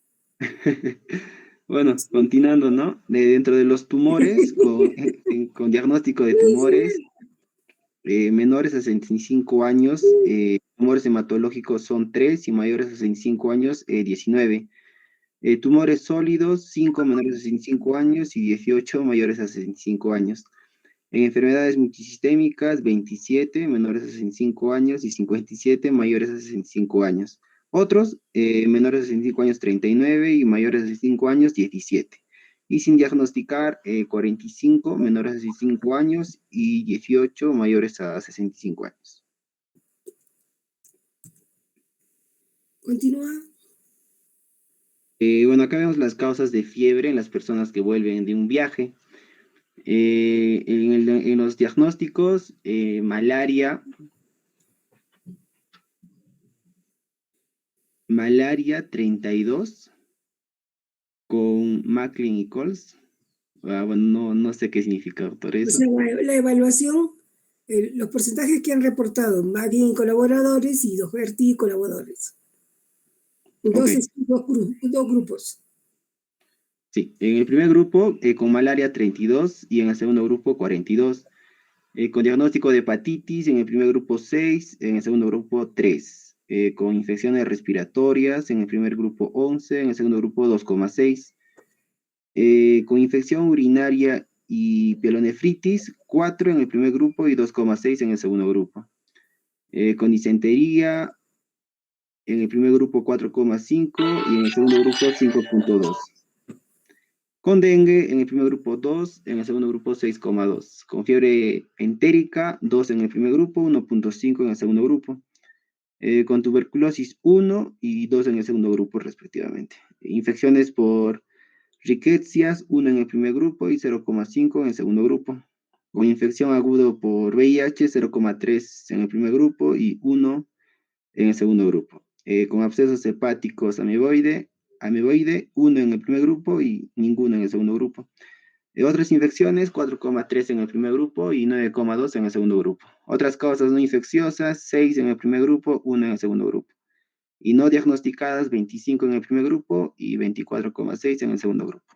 [SPEAKER 8] Bueno, continuando, ¿no? Dentro de los tumores, con diagnóstico de tumores, menores a 65 años, tumores hematológicos son 3 y mayores a 65 años, 19. Tumores sólidos, 5 menores a 65 años y 18 mayores a 65 años. En enfermedades multisistémicas, 27 menores a 65 años y 57 mayores a 65 años. Otros, menores a 65 años, 39 y mayores a 65 años, 17. Y sin diagnosticar, 45 menores a 65 años y 18 mayores a 65 años.
[SPEAKER 1] Continúa.
[SPEAKER 8] Bueno, acá vemos las causas de fiebre en las personas que vuelven de un viaje. En los diagnósticos, malaria 32 con Macklin y Coles. Bueno, no sé qué significa, doctor, eso.
[SPEAKER 1] O sea, la evaluación, los porcentajes que han reportado, Macklin y colaboradores y Doherty y colaboradores. Entonces, okay. Dos grupos.
[SPEAKER 8] Sí, en el primer grupo con malaria 32 y en el segundo grupo 42. Con diagnóstico de hepatitis, en el primer grupo 6, en el segundo grupo 3. Con infecciones respiratorias, en el primer grupo 11, en el segundo grupo 2,6. Con infección urinaria y pielonefritis, 4 en el primer grupo y 2,6 en el segundo grupo. Con disentería, en el primer grupo 4,5 y en el segundo grupo 5,2. Con dengue, en el primer grupo 2, en el segundo grupo 6,2. Con fiebre entérica, 2 en el primer grupo, 1,5 en el segundo grupo. Con tuberculosis, 1 y 2 en el segundo grupo, respectivamente. Infecciones por riquecias, 1 en el primer grupo y 0,5 en el segundo grupo. Con infección aguda por VIH, 0,3 en el primer grupo y 1 en el segundo grupo. Con abscesos hepáticos amiboide, 1 en el primer grupo y ninguno en el segundo grupo. Otras infecciones, 4,3 en el primer grupo y 9,2 en el segundo grupo. Otras causas no infecciosas, 6 en el primer grupo, 1 en el segundo grupo. Y no diagnosticadas, 25 en el primer grupo y 24,6 en el segundo grupo.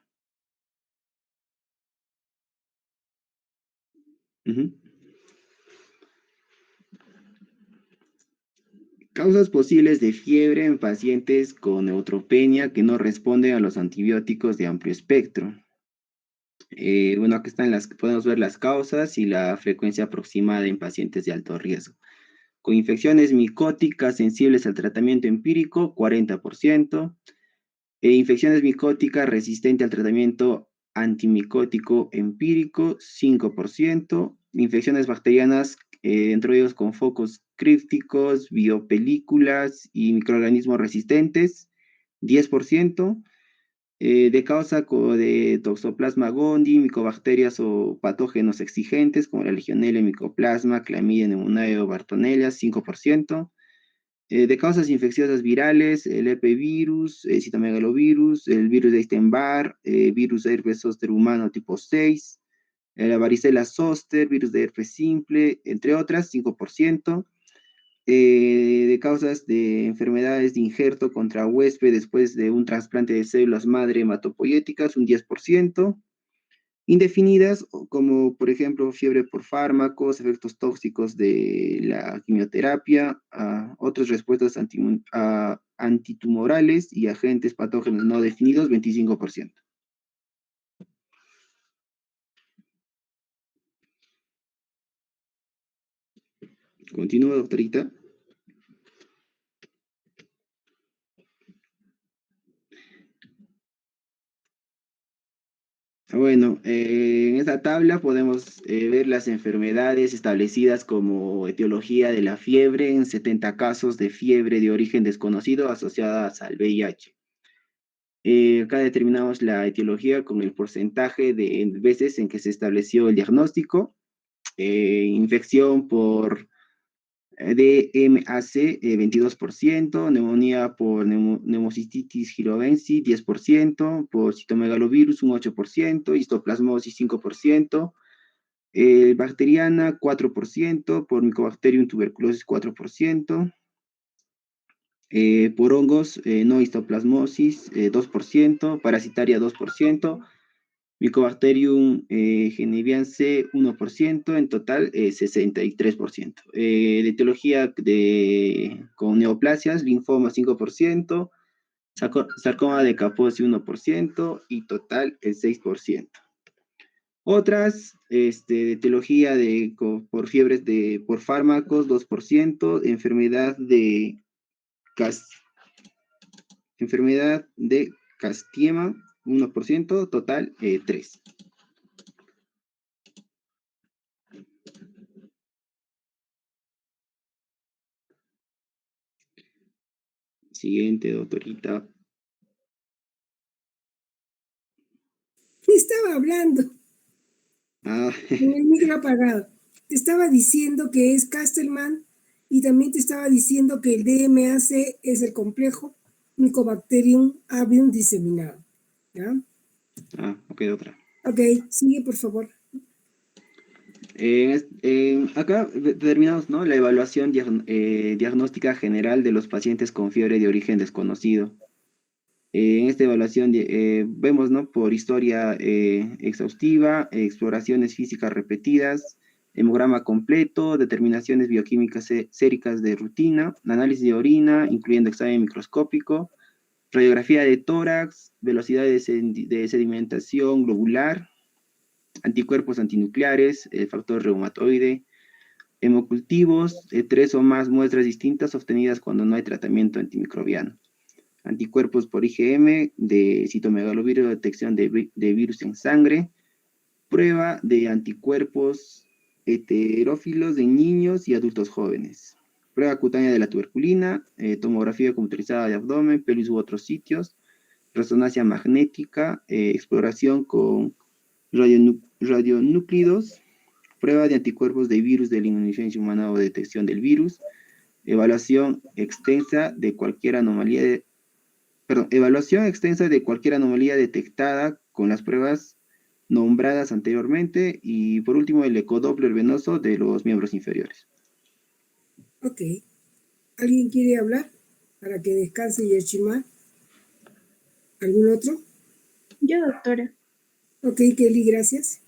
[SPEAKER 8] Causas posibles de fiebre en pacientes con neutropenia que no responden a los antibióticos de amplio espectro. Bueno, aquí están podemos ver las causas y la frecuencia aproximada en pacientes de alto riesgo. Con infecciones micóticas sensibles al tratamiento empírico, 40%. Infecciones micóticas resistentes al tratamiento antimicótico empírico, 5%. Infecciones bacterianas, entre ellos con focos crípticos, biopelículas y microorganismos resistentes, 10%. De causa de Toxoplasma gondii, micobacterias o patógenos exigentes como la Legionella, Mycoplasma, Clamidia, Pneumoniae o Bartonella, 5%. De causas infecciosas virales, el herpesvirus, el citomegalovirus, el virus de Epstein-Barr, virus de herpes zóster humano tipo 6, la varicela zóster, virus de herpes simple, entre otras, 5%. De causas de enfermedades de injerto contra huésped después de un trasplante de células madre hematopoyéticas, un 10%. Indefinidas, como por ejemplo fiebre por fármacos, efectos tóxicos de la quimioterapia, otras respuestas antitumorales y agentes patógenos no definidos, 25%. Continúa, doctorita. Bueno, en esta tabla podemos ver las enfermedades establecidas como etiología de la fiebre en 70 casos de fiebre de origen desconocido asociadas al VIH. Acá determinamos la etiología con el porcentaje de veces en que se estableció el diagnóstico. Infección por DMAC, 22%, neumonía por Pneumocystis jilovensis, 10%, por citomegalovirus, un 8%, histoplasmosis, 5%, bacteriana, 4%, por Mycobacterium tuberculosis, 4%, por hongos, no histoplasmosis, 2%, parasitaria, 2%, Mycobacterium geneviense 1%, en total 63%. De etiología con neoplasias, linfoma 5%, sarcoma de Kaposi 1% y total el 6%. Otras, de etiología por fiebres por fármacos 2%, enfermedad de Castiema 1%, total 3%. Siguiente, doctorita.
[SPEAKER 1] Estaba hablando
[SPEAKER 8] Ah,
[SPEAKER 1] con el micro apagado. Te estaba diciendo que es Castleman y también te estaba diciendo que el DMAC es el complejo Mycobacterium avium diseminado. ¿Ya?
[SPEAKER 8] ok, doctora.
[SPEAKER 1] Ok, sigue por favor.
[SPEAKER 8] Acá determinamos, ¿no?, la evaluación diagnóstica general de los pacientes con fiebre de origen desconocido. En esta evaluación vemos, ¿no? Por historia exhaustiva, exploraciones físicas repetidas, hemograma completo, determinaciones bioquímicas séricas de rutina, análisis de orina, incluyendo examen microscópico, radiografía de tórax, velocidad de sedimentación globular, anticuerpos antinucleares, factor reumatoide, hemocultivos, 3 o más muestras distintas obtenidas cuando no hay tratamiento antimicrobiano. Anticuerpos por IgM de citomegalovirus, detección de virus en sangre, prueba de anticuerpos heterófilos en niños y adultos jóvenes, prueba cutánea de la tuberculina, tomografía computarizada de abdomen, pelvis u otros sitios, resonancia magnética, exploración con radionúclidos, prueba de anticuerpos de virus de la inmunodeficiencia humana o detección del virus, evaluación extensa de cualquier anomalía detectada con las pruebas nombradas anteriormente, y por último el ecodoppler venoso de los miembros inferiores.
[SPEAKER 1] Ok. ¿Alguien quiere hablar para que descanse Yerchimar? ¿Algún otro?
[SPEAKER 3] Yo, doctora.
[SPEAKER 1] Ok, Kelly, gracias.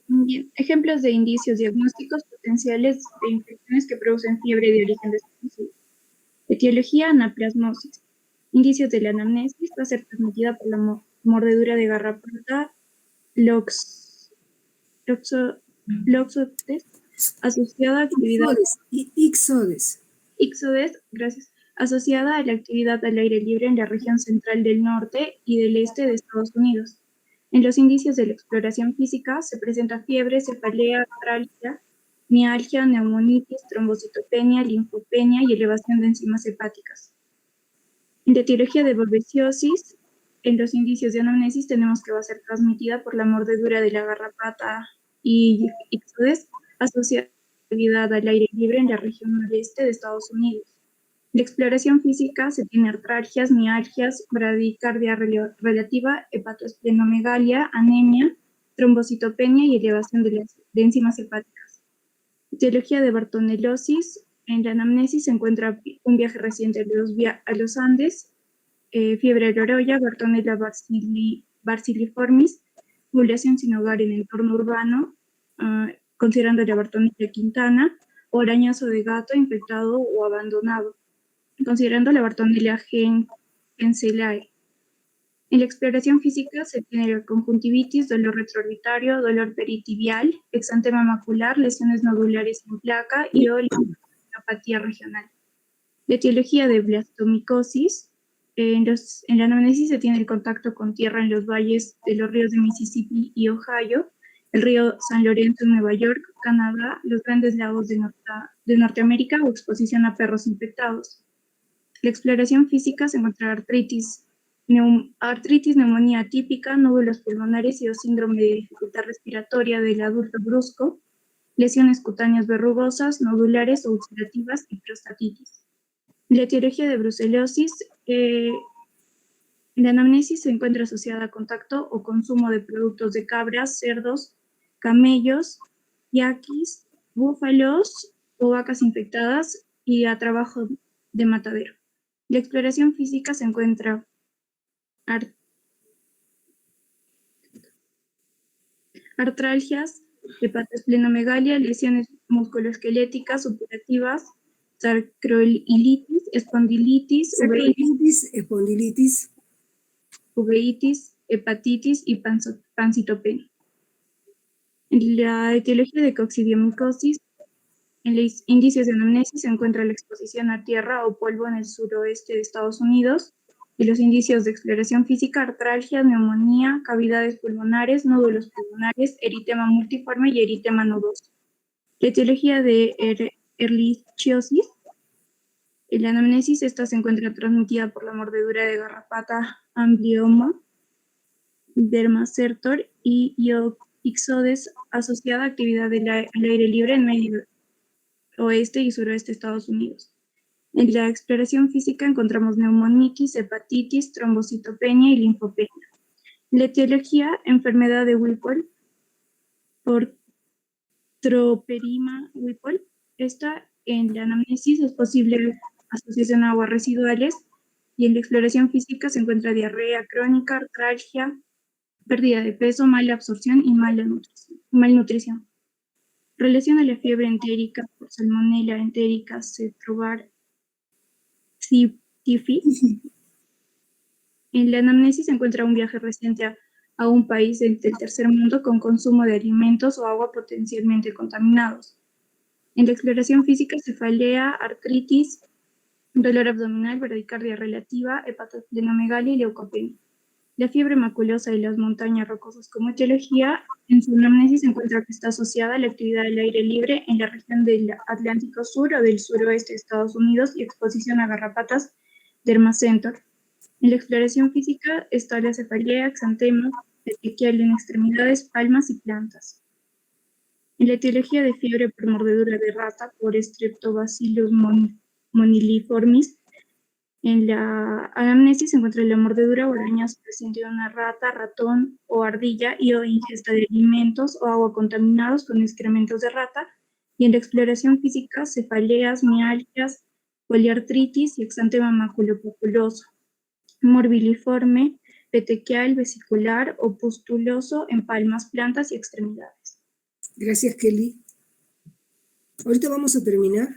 [SPEAKER 3] Bien. Ejemplos de indicios diagnósticos potenciales de infecciones que producen fiebre de origen desconocido. Etiología, anaplasmosis. Indicios de la anamnesis va a ser transmitida por la mordedura de garrapata, Loxodes, asociada a actividad Ixodes, gracias, asociada a la actividad al aire libre en la región central del norte y del este de Estados Unidos. En los indicios de la exploración física se presenta fiebre, cefalea, artralgia, mialgia, neumonitis, trombocitopenia, linfopenia y elevación de enzimas hepáticas. En la etiología de babesiosis, en los indicios de anamnesis tenemos que va a ser transmitida por la mordedura de la garrapata y Ixodes, asociada a la actividad al aire libre en la región noreste de Estados Unidos. La exploración física se tiene artralgias, mialgias, bradicardia relativa, hepatoesplenomegalia, anemia, trombocitopenia y elevación de enzimas hepáticas. Etiología de bartonelosis. En la anamnesis se encuentra un viaje reciente a los Andes, fiebre aloroya, Bartonella barsiliformis, población sin hogar en entorno urbano, considerando la Bartonella quintana, o arañazo de gato infectado o abandonado, considerando la Bartonella genselae. En la exploración física se tiene la conjuntivitis, dolor retroorbitario, dolor peritibial, exantema macular, lesiones nodulares en placa y o linfopatía regional. La etiología de blastomicosis. En la anamnesis se tiene el contacto con tierra en los valles de los ríos de Mississippi y Ohio, el río San Lorenzo en Nueva York, Canadá, los grandes lagos de Norteamérica o exposición a perros infectados. La exploración física se encuentra artritis, neumonía atípica, nódulos pulmonares y o síndrome de dificultad respiratoria del adulto brusco, lesiones cutáneas verrugosas, nodulares o ulcerativas y prostatitis. La etiología de brucelosis. La anamnesis se encuentra asociada a contacto o consumo de productos de cabras, cerdos, camellos, yaquis, búfalos o vacas infectadas y a trabajo de matadero. La exploración física se encuentra artralgias, hepatoesplenomegalia, lesiones musculoesqueléticas supurativas, sacroiliitis, espondilitis, uveitis, hepatitis y pancitopenia. En la etiología de coccidiomicosis, en los indicios de anamnesis se encuentra la exposición a tierra o polvo en el suroeste de Estados Unidos, y los indicios de exploración física, artralgia, neumonía, cavidades pulmonares, nódulos pulmonares, eritema multiforme y eritema nodoso. La etiología de ehrlichiosis. En la anamnesis esta se encuentra transmitida por la mordedura de garrapata, Amblyomma, Dermacertor y Ixodes, asociada a actividad al aire libre en medio oeste y suroeste de Estados Unidos. En la exploración física encontramos neumonitis, hepatitis, trombocitopenia y linfopenia. La etiología, enfermedad de Whipple por Troperima Whipple. Esta en la anamnesis es posible asociación a aguas residuales, y en la exploración física se encuentra diarrea crónica, artralgia, pérdida de peso, mala absorción y malnutrición. Relaciona la fiebre entérica por Salmonella entérica cetrovar tifi. En la anamnesis se encuentra un viaje reciente a un país del tercer mundo con consumo de alimentos o agua potencialmente contaminados. En la exploración física, cefalea, artritis, dolor abdominal, bradicardia relativa, hepatosplenomegalia y leucopenia. La fiebre maculosa y las montañas rocosas como etiología, en su anamnesis se encuentra que está asociada a la actividad del aire libre en la región del Atlántico Sur o del suroeste de Estados Unidos y exposición a garrapatas dermacentor. En la exploración física está la cefalea, exantema, petequial en extremidades, palmas y plantas. En la etiología de fiebre por mordedura de rata por Streptobacillus moniliformis, en la anamnesis se encuentra la mordedura o arañazo presente de una rata, ratón o ardilla y o ingesta de alimentos o agua contaminados con excrementos de rata. Y en la exploración física, cefaleas, mialgias, poliartritis y exantema maculopapuloso, morbiliforme, petequial, vesicular o pustuloso en palmas, plantas y extremidades.
[SPEAKER 1] Gracias, Kelly. Ahorita vamos a terminar.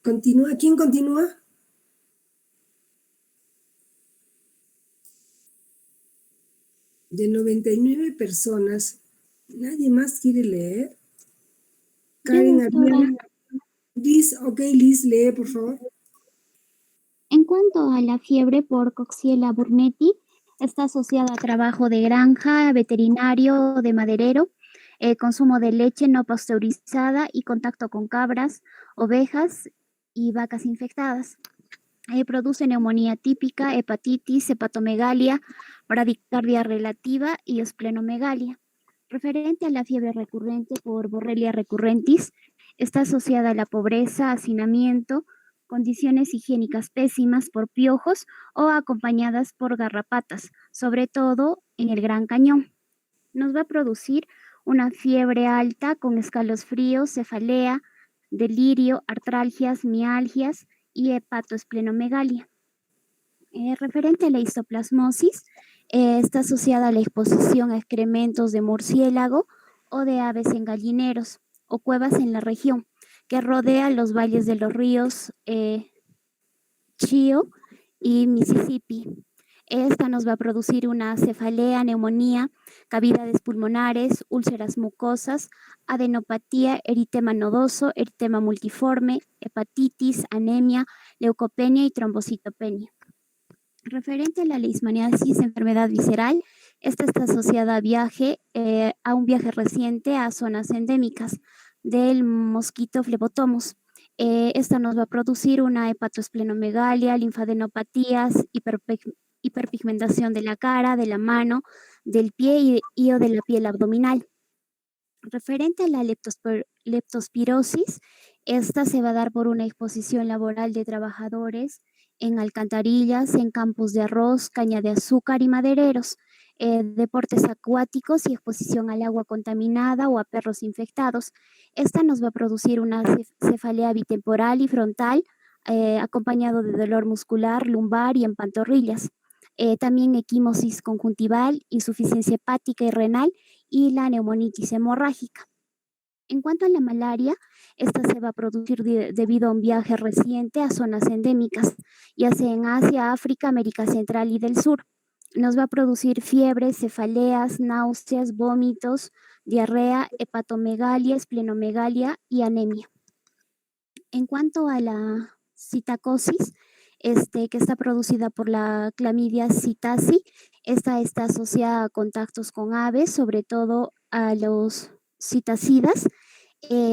[SPEAKER 1] Continúa. ¿Quién continúa? De 99 personas, ¿nadie más quiere leer? Karen, Adriana. Liz, ok, Liz, lee, por favor.
[SPEAKER 9] En cuanto a la fiebre por Coxiella burnetii, está asociada a trabajo de granja, veterinario, de maderero, consumo de leche no pasteurizada y contacto con cabras, ovejas y vacas infectadas. Produce neumonía típica, hepatitis, hepatomegalia, bradicardia relativa y esplenomegalia. Referente a la fiebre recurrente por Borrelia recurrentis, está asociada a la pobreza, hacinamiento, condiciones higiénicas pésimas por piojos o acompañadas por garrapatas, sobre todo en el Gran Cañón. Nos va a producir una fiebre alta con escalofríos, cefalea, delirio, artralgias, mialgias y hepatoesplenomegalia. Referente a la histoplasmosis, está asociada a la exposición a excrementos de murciélago o de aves en gallineros o cuevas en la región que rodea los valles de los ríos Chio y Mississippi. Esta nos va a producir una cefalea, neumonía, cavidades pulmonares, úlceras mucosas, adenopatía, eritema nodoso, eritema multiforme, hepatitis, anemia, leucopenia y trombocitopenia. Referente a la leishmaniasis, enfermedad visceral, esta está asociada a un viaje reciente a zonas endémicas del mosquito Phlebotomus. Esta nos va a producir una hepatoesplenomegalia, linfadenopatías, hiperpigmentación de la cara, de la mano, del pie y o de la piel abdominal. Referente a la leptospirosis, esta se va a dar por una exposición laboral de trabajadores en alcantarillas, en campos de arroz, caña de azúcar y madereros, deportes acuáticos y exposición al agua contaminada o a perros infectados. Esta nos va a producir una cefalea bitemporal y frontal, acompañado de dolor muscular, lumbar y en pantorrillas. También equimosis conjuntival, insuficiencia hepática y renal y la neumonitis hemorrágica. En cuanto a la malaria, esta se va a producir debido a un viaje reciente a zonas endémicas, ya sea en Asia, África, América Central y del Sur. Nos va a producir fiebre, cefaleas, náuseas, vómitos, diarrea, hepatomegalia, esplenomegalia y anemia. En cuanto a la citacosis, que está producida por la clamidia psittaci, esta está asociada a contactos con aves, sobre todo a los citacidas.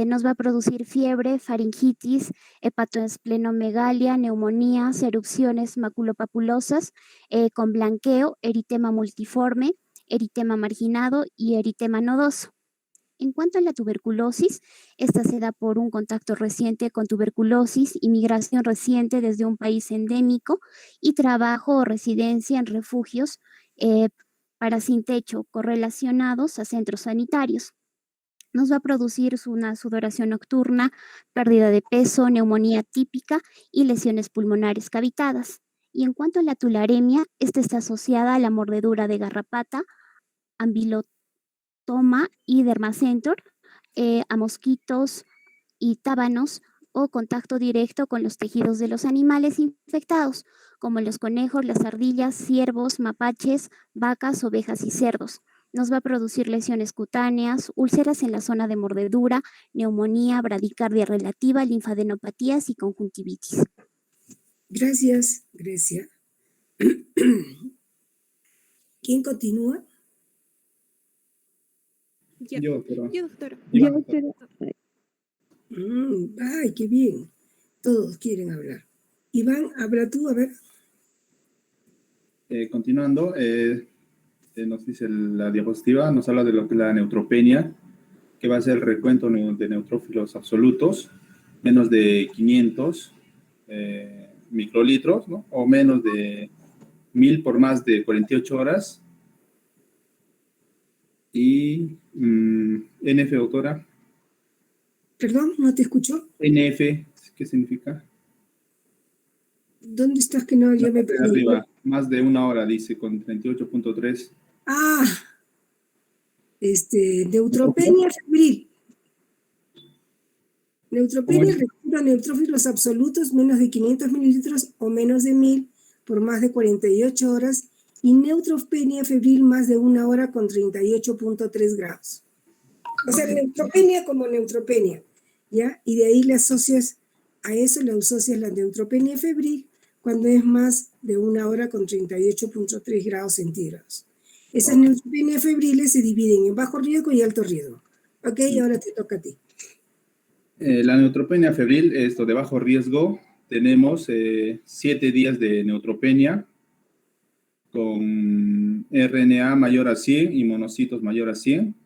[SPEAKER 9] Nos va a producir fiebre, faringitis, hepatoesplenomegalia, neumonías, erupciones maculopapulosas con blanqueo, eritema multiforme, eritema marginado y eritema nodoso. En cuanto a la tuberculosis, esta se da por un contacto reciente con tuberculosis, inmigración reciente desde un país endémico y trabajo o residencia en refugios para sin techo correlacionados a centros sanitarios. Nos va a producir una sudoración nocturna, pérdida de peso, neumonía típica y lesiones pulmonares cavitadas. Y en cuanto a la tularemia, esta está asociada a la mordedura de garrapata, ambilotoma y dermacentor, a mosquitos y tábanos o contacto directo con los tejidos de los animales infectados, como los conejos, las ardillas, ciervos, mapaches, vacas, ovejas y cerdos. Nos va a producir lesiones cutáneas, úlceras en la zona de mordedura, neumonía, bradicardia relativa, linfadenopatías y conjuntivitis.
[SPEAKER 1] Gracias, Grecia. ¿Quién continúa?
[SPEAKER 2] Yo, doctora.
[SPEAKER 1] Ay, qué bien. Todos quieren hablar. Iván, habla tú, a ver.
[SPEAKER 10] Continuando, nos dice la diapositiva, nos habla de lo que es la neutropenia, que va a ser el recuento de neutrófilos absolutos, menos de 500 microlitros, ¿no? O menos de 1000 por más de 48 horas. Y NF, doctora.
[SPEAKER 1] Perdón, ¿no te escucho?
[SPEAKER 10] NF, ¿qué significa?
[SPEAKER 1] ¿Dónde estás que no? Ya me perdí.
[SPEAKER 10] Arriba, más de 1 hora, dice, con 38.3.
[SPEAKER 1] Ah, neutropenia febril. Neutropenia refiere a neutrófilos absolutos menos de 500 mililitros o menos de 1000 por más de 48 horas y neutropenia febril más de 1 hora con 38.3 grados. O sea, neutropenia como neutropenia, ¿ya? Y de ahí le asocias, a eso le asocias la neutropenia febril cuando es más de 1 hora con 38.3 grados centígrados. Esas neutropenias febriles se dividen en bajo riesgo y alto riesgo. Ok, ahora te toca a ti.
[SPEAKER 10] La neutropenia febril, esto de bajo riesgo, tenemos 7 días de neutropenia con RNA mayor a 100 y monocitos mayor a 100,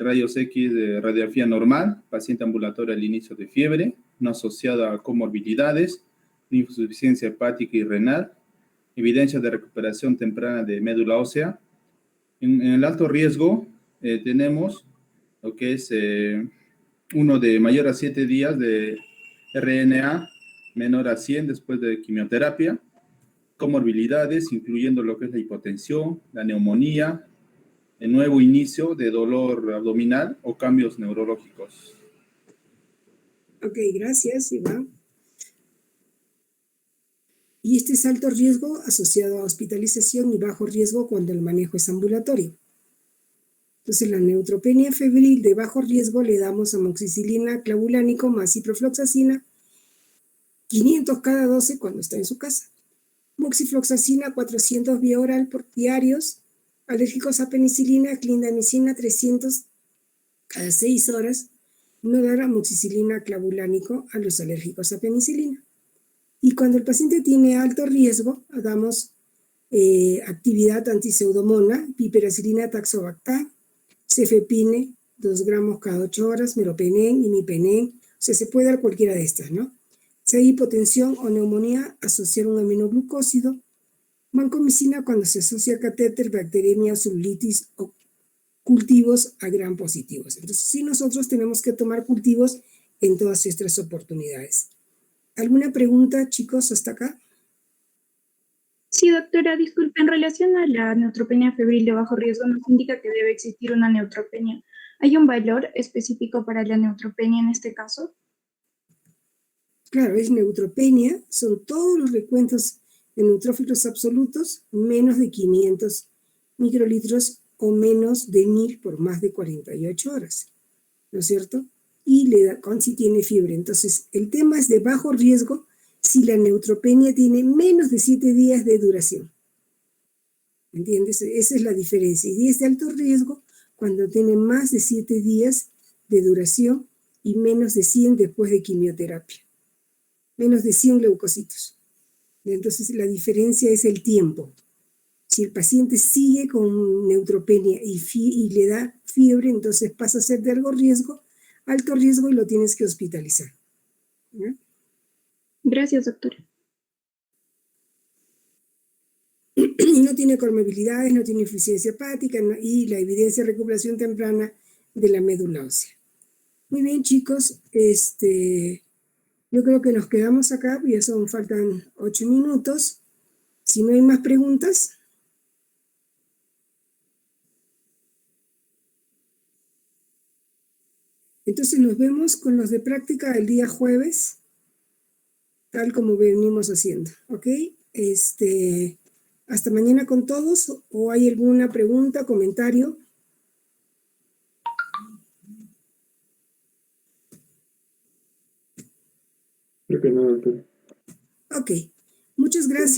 [SPEAKER 10] rayos X de radiografía normal, paciente ambulatorio al inicio de fiebre, no asociada a comorbilidades, insuficiencia hepática y renal, evidencia de recuperación temprana de médula ósea. En el alto riesgo tenemos lo que es uno de mayor a 7 días de RNA menor a 100 después de quimioterapia, comorbilidades, incluyendo lo que es la hipotensión, la neumonía, el nuevo inicio de dolor abdominal o cambios neurológicos.
[SPEAKER 1] Ok, gracias, Iván. Y este es alto riesgo asociado a hospitalización y bajo riesgo cuando el manejo es ambulatorio. Entonces, la neutropenia febril de bajo riesgo le damos amoxicilina, clavulánico más ciprofloxacina, 500 cada 12 cuando está en su casa. Moxifloxacina, 400 vía oral por diarios. Alérgicos a penicilina, clindamicina, 300 cada 6 horas. No dar amoxicilina, clavulánico a los alérgicos a penicilina. Y cuando el paciente tiene alto riesgo, damos actividad antipseudomona, piperacilina, taxobactam, cefepine, 2 gramos cada 8 horas, meropenem, imipenem, o sea, se puede dar cualquiera de estas, ¿no? Si hay hipotensión o neumonía, asociar un aminoglucósido, vancomicina cuando se asocia a catéter, bacteremia, celulitis o cultivos a gram positivos. Entonces, sí, nosotros tenemos que tomar cultivos en todas estas oportunidades. ¿Alguna pregunta, chicos, hasta acá?
[SPEAKER 3] Sí, doctora, disculpe, en relación a la neutropenia febril de bajo riesgo nos indica que debe existir una neutropenia. ¿Hay un valor específico para la neutropenia en este caso?
[SPEAKER 1] Claro, es neutropenia, son todos los recuentos de neutrófilos absolutos menos de 500 microlitros o menos de 1000 por más de 48 horas, ¿no es cierto? Y le da, con si tiene fiebre. Entonces, el tema es de bajo riesgo si la neutropenia tiene menos de 7 días de duración. ¿Entiendes? Esa es la diferencia. Y es de alto riesgo cuando tiene más de 7 días de duración y menos de 100 después de quimioterapia. Menos de 100 leucocitos. Entonces, la diferencia es el tiempo. Si el paciente sigue con neutropenia y le da fiebre, entonces pasa a ser de alto riesgo y lo tienes que hospitalizar. ¿No?
[SPEAKER 3] Gracias, doctora.
[SPEAKER 1] No tiene comorbilidades, no tiene insuficiencia hepática y la evidencia de recuperación temprana de la médula ósea. Muy bien, chicos. Yo creo que nos quedamos acá, ya faltan 8 minutos. Si no hay más preguntas. Entonces nos vemos con los de práctica el día jueves, tal como venimos haciendo, ¿ok? Hasta mañana con todos, ¿o hay alguna pregunta, comentario?
[SPEAKER 6] Creo que no, doctor.
[SPEAKER 1] Ok, muchas gracias.